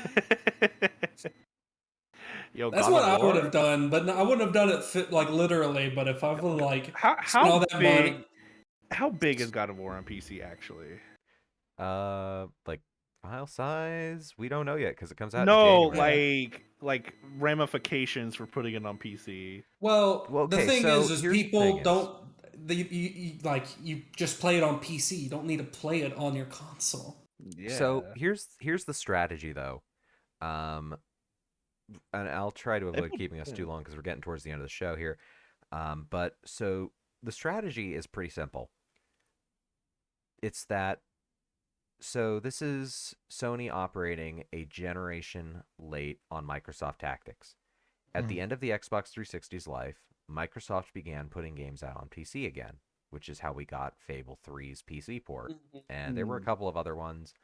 Yo, That's God what of I would War. have done, but I wouldn't have done it like literally. But if I would like spend all How that big? money, How big is God of War on PC actually? Like file size, we don't know yet because it comes out in No, January. like ramifications for putting it on PC. well, Well, the okay, thing so is here's the thing people is, don't. You just play it on PC. You don't need to play it on your console. so Yeah. here's the strategy though. Um, and I'll try to avoid keeping us too long because we're getting towards the end of the show here. But so the strategy is pretty simple. It's that so this is Sony operating a generation late on Microsoft tactics. At the end of the Xbox 360's life, Microsoft began putting games out on PC again, which is how we got Fable 3's PC port. And there were a couple of other ones.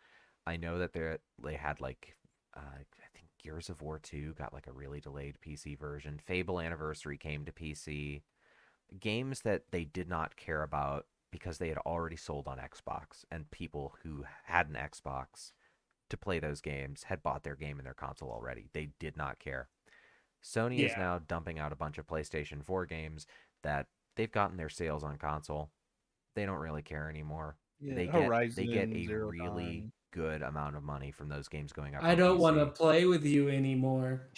I know that they had like I think Gears of War 2 got like a really delayed PC version. Fable Anniversary came to PC. Games that they did not care about because they had already sold on Xbox, and people who had an Xbox to play those games had bought their game in their console already. They did not care. Sony is Yeah. now dumping out a bunch of PlayStation 4 games that they've gotten their sales on console. They don't really care anymore. They get Horizon a Zero really Dawn. good amount of money from those games going up I on don't want to PC. play with you anymore.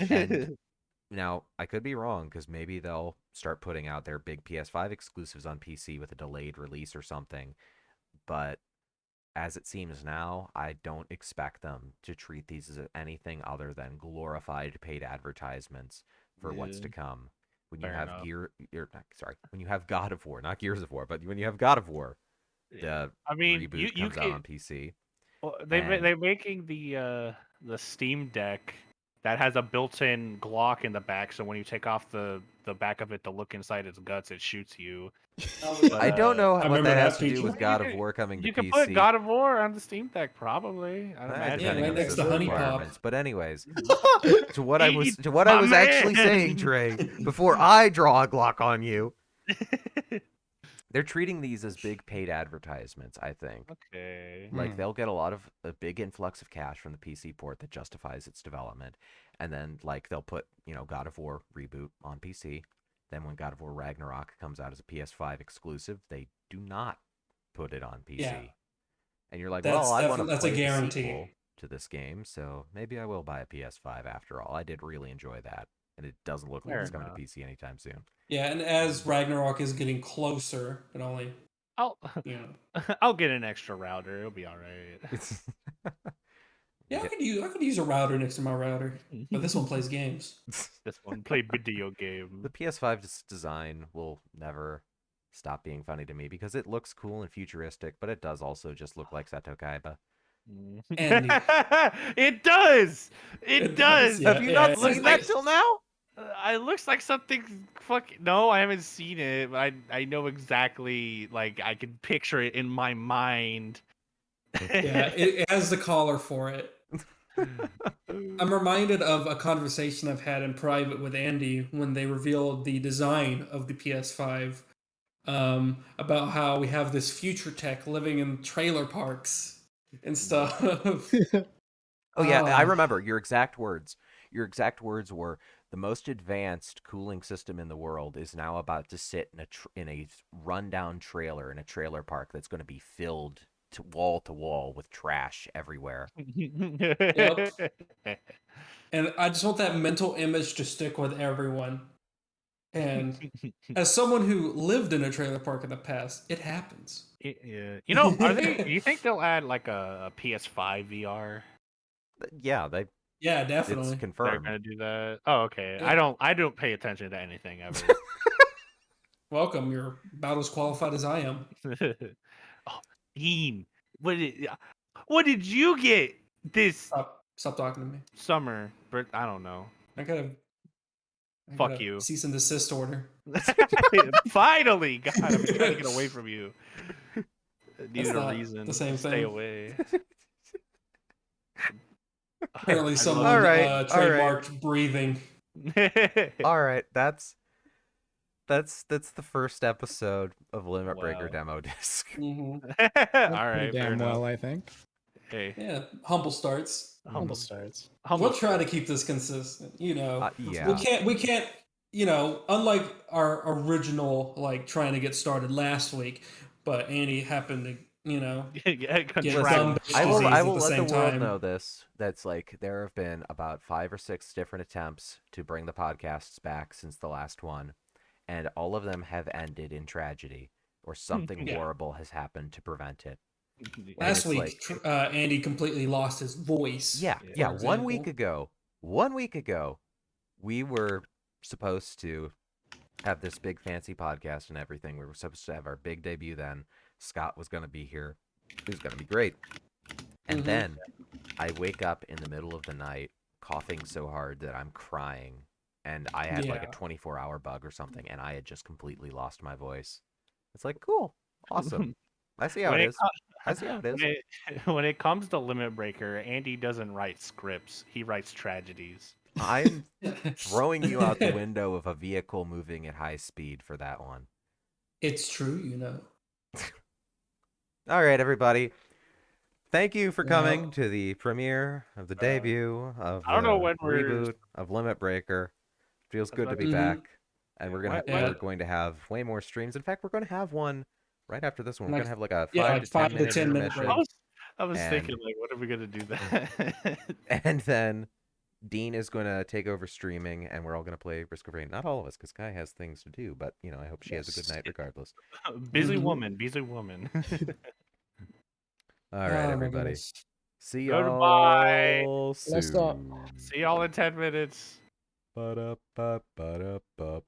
And now I could be wrong because maybe they'll start putting out their big PS5 exclusives on PC with a delayed release or something. But as it seems now, I don't expect them to treat these as anything other than glorified paid advertisements for what's to come. When you Fair have enough. when you have God of War, not Gears of War, but when you have God of War, Yeah. the I mean, reboot you comes out can. on PC. Well, And they're making the Steam Deck that has a built-in Glock in the back, so when you take off the back of it to look inside its guts, it shoots you. But, I don't know I what remember that that has to do feature. with God of War coming to You can put PC. God of War on the Steam Deck, probably. I'd imagine. Depending right on the next to system Honey Pop. requirements. But anyways, Eat to what I my was actually saying, man! Trey, before I draw a Glock on you, they're treating these as big paid advertisements, I think. Okay. Like they'll get a big influx of cash from the PC port that justifies its development, and then like they'll put God of War reboot on PC. Then when God of War Ragnarok comes out as a PS5 exclusive, they do not put it on PC. Yeah. And you're like, That's well, I want to that's a play the guarantee. sequel to this game, so maybe I will buy a PS5 after all. I did really enjoy that, and it doesn't look like Fair it's coming enough. to PC anytime soon. Yeah, and as Ragnarok is getting closer, it only I'll you know. I'll get an extra router. It'll be all right. Yeah, I could use a router next to my router, but this one plays games. This one play video game. The PS5 design will never stop being funny to me because it looks cool and futuristic, but it does also just look like Seto Kaiba. And It does. It does. yeah, Have you yeah, not it's seen like- that till now? It looks like something. No, I haven't seen it. But I know exactly. Like I can picture it in my mind. Yeah, it has the collar for it. I'm reminded of a conversation I've had in private with Andy when they revealed the design of the PS5, about how we have this future tech living in trailer parks and stuff. Oh yeah, I Ah. remember your exact words. Your exact words were the most advanced cooling system in the world is now about to sit in a rundown trailer in a trailer park that's going to be filled to wall with trash everywhere. And I just want that mental image to stick with everyone. And as someone who lived in a trailer park in the past, it happens. Yeah. You know, are they? Do you think they'll add like a PS5 VR? Yeah, Yeah, it's definitely. They're confirmed. gonna do that. Oh, okay. Yeah. I don't pay attention to anything ever. Welcome. You're about as qualified as I am. Oh, Dean, what did you get this Stop talking to me. summer? But I don't know. I got a Fuck you. cease and desist order. Finally, God, I've been trying to get away from you. needed a not reason the same to stay thing. away. Apparently, I someone All right, trademarked breathing. All right, that's the first episode of Limitbreaker Wow. Demo Disc. Hmm. All Went right, pretty fair damn well, enough. I think. Hey, Yeah, humble starts. Humble starts. humble We'll try to start. keep this consistent. You know, Yeah. we can't. You know, unlike our original like trying to get started last week, but Andy happened to get Contract. dumb Listen, bitch I will disease at the let the same world time. know this. That's like there have been about 5 or 6 different attempts to bring the podcasts back since the last one, and all of them have ended in tragedy or something Yeah. horrible has happened to prevent it. Last it's week, like- Andy completely lost his voice. Yeah, for yeah. 1 week example. ago, we were supposed to have this big fancy podcast and everything. We were supposed to have our big debut then. Scott was going to be here. It was going to be great. And Mhm. then I wake up in the middle of the night coughing so hard that I'm crying. And I had like a Yeah. 24-hour bug or something, and I had just completely lost my voice. It's like, cool, awesome. I see how When it it is. I see how it is. when it comes to Limit Breaker, Andy doesn't write scripts. He writes tragedies. I'm throwing you out the window of a vehicle moving at high speed for that one. It's true, you know. All right, everybody. Thank you for coming Well, to the premiere of the debut of I don't know the when we're. reboot of Limit Breaker. Feels good to be Mhm. back, and we're Yeah. going to have way more streams. In fact, we're going to have one right after this one. We're Like- going to have like a yeah, 5 like to 5 10 to minute 10 minute intermission, break. I was And- thinking, like, when are we gonna do that? and then Dean is going to take over streaming, and we're all going to play Risk of Rain. Not all of us, because Kai has things to do, but I hope she has a good night regardless. busy Mhm. woman, busy woman. All right, Oh, my everybody. goodness. See Goodbye. y'all Let's stop. soon. See y'all in 10 minutes. Ba-da-ba-ba-da-ba.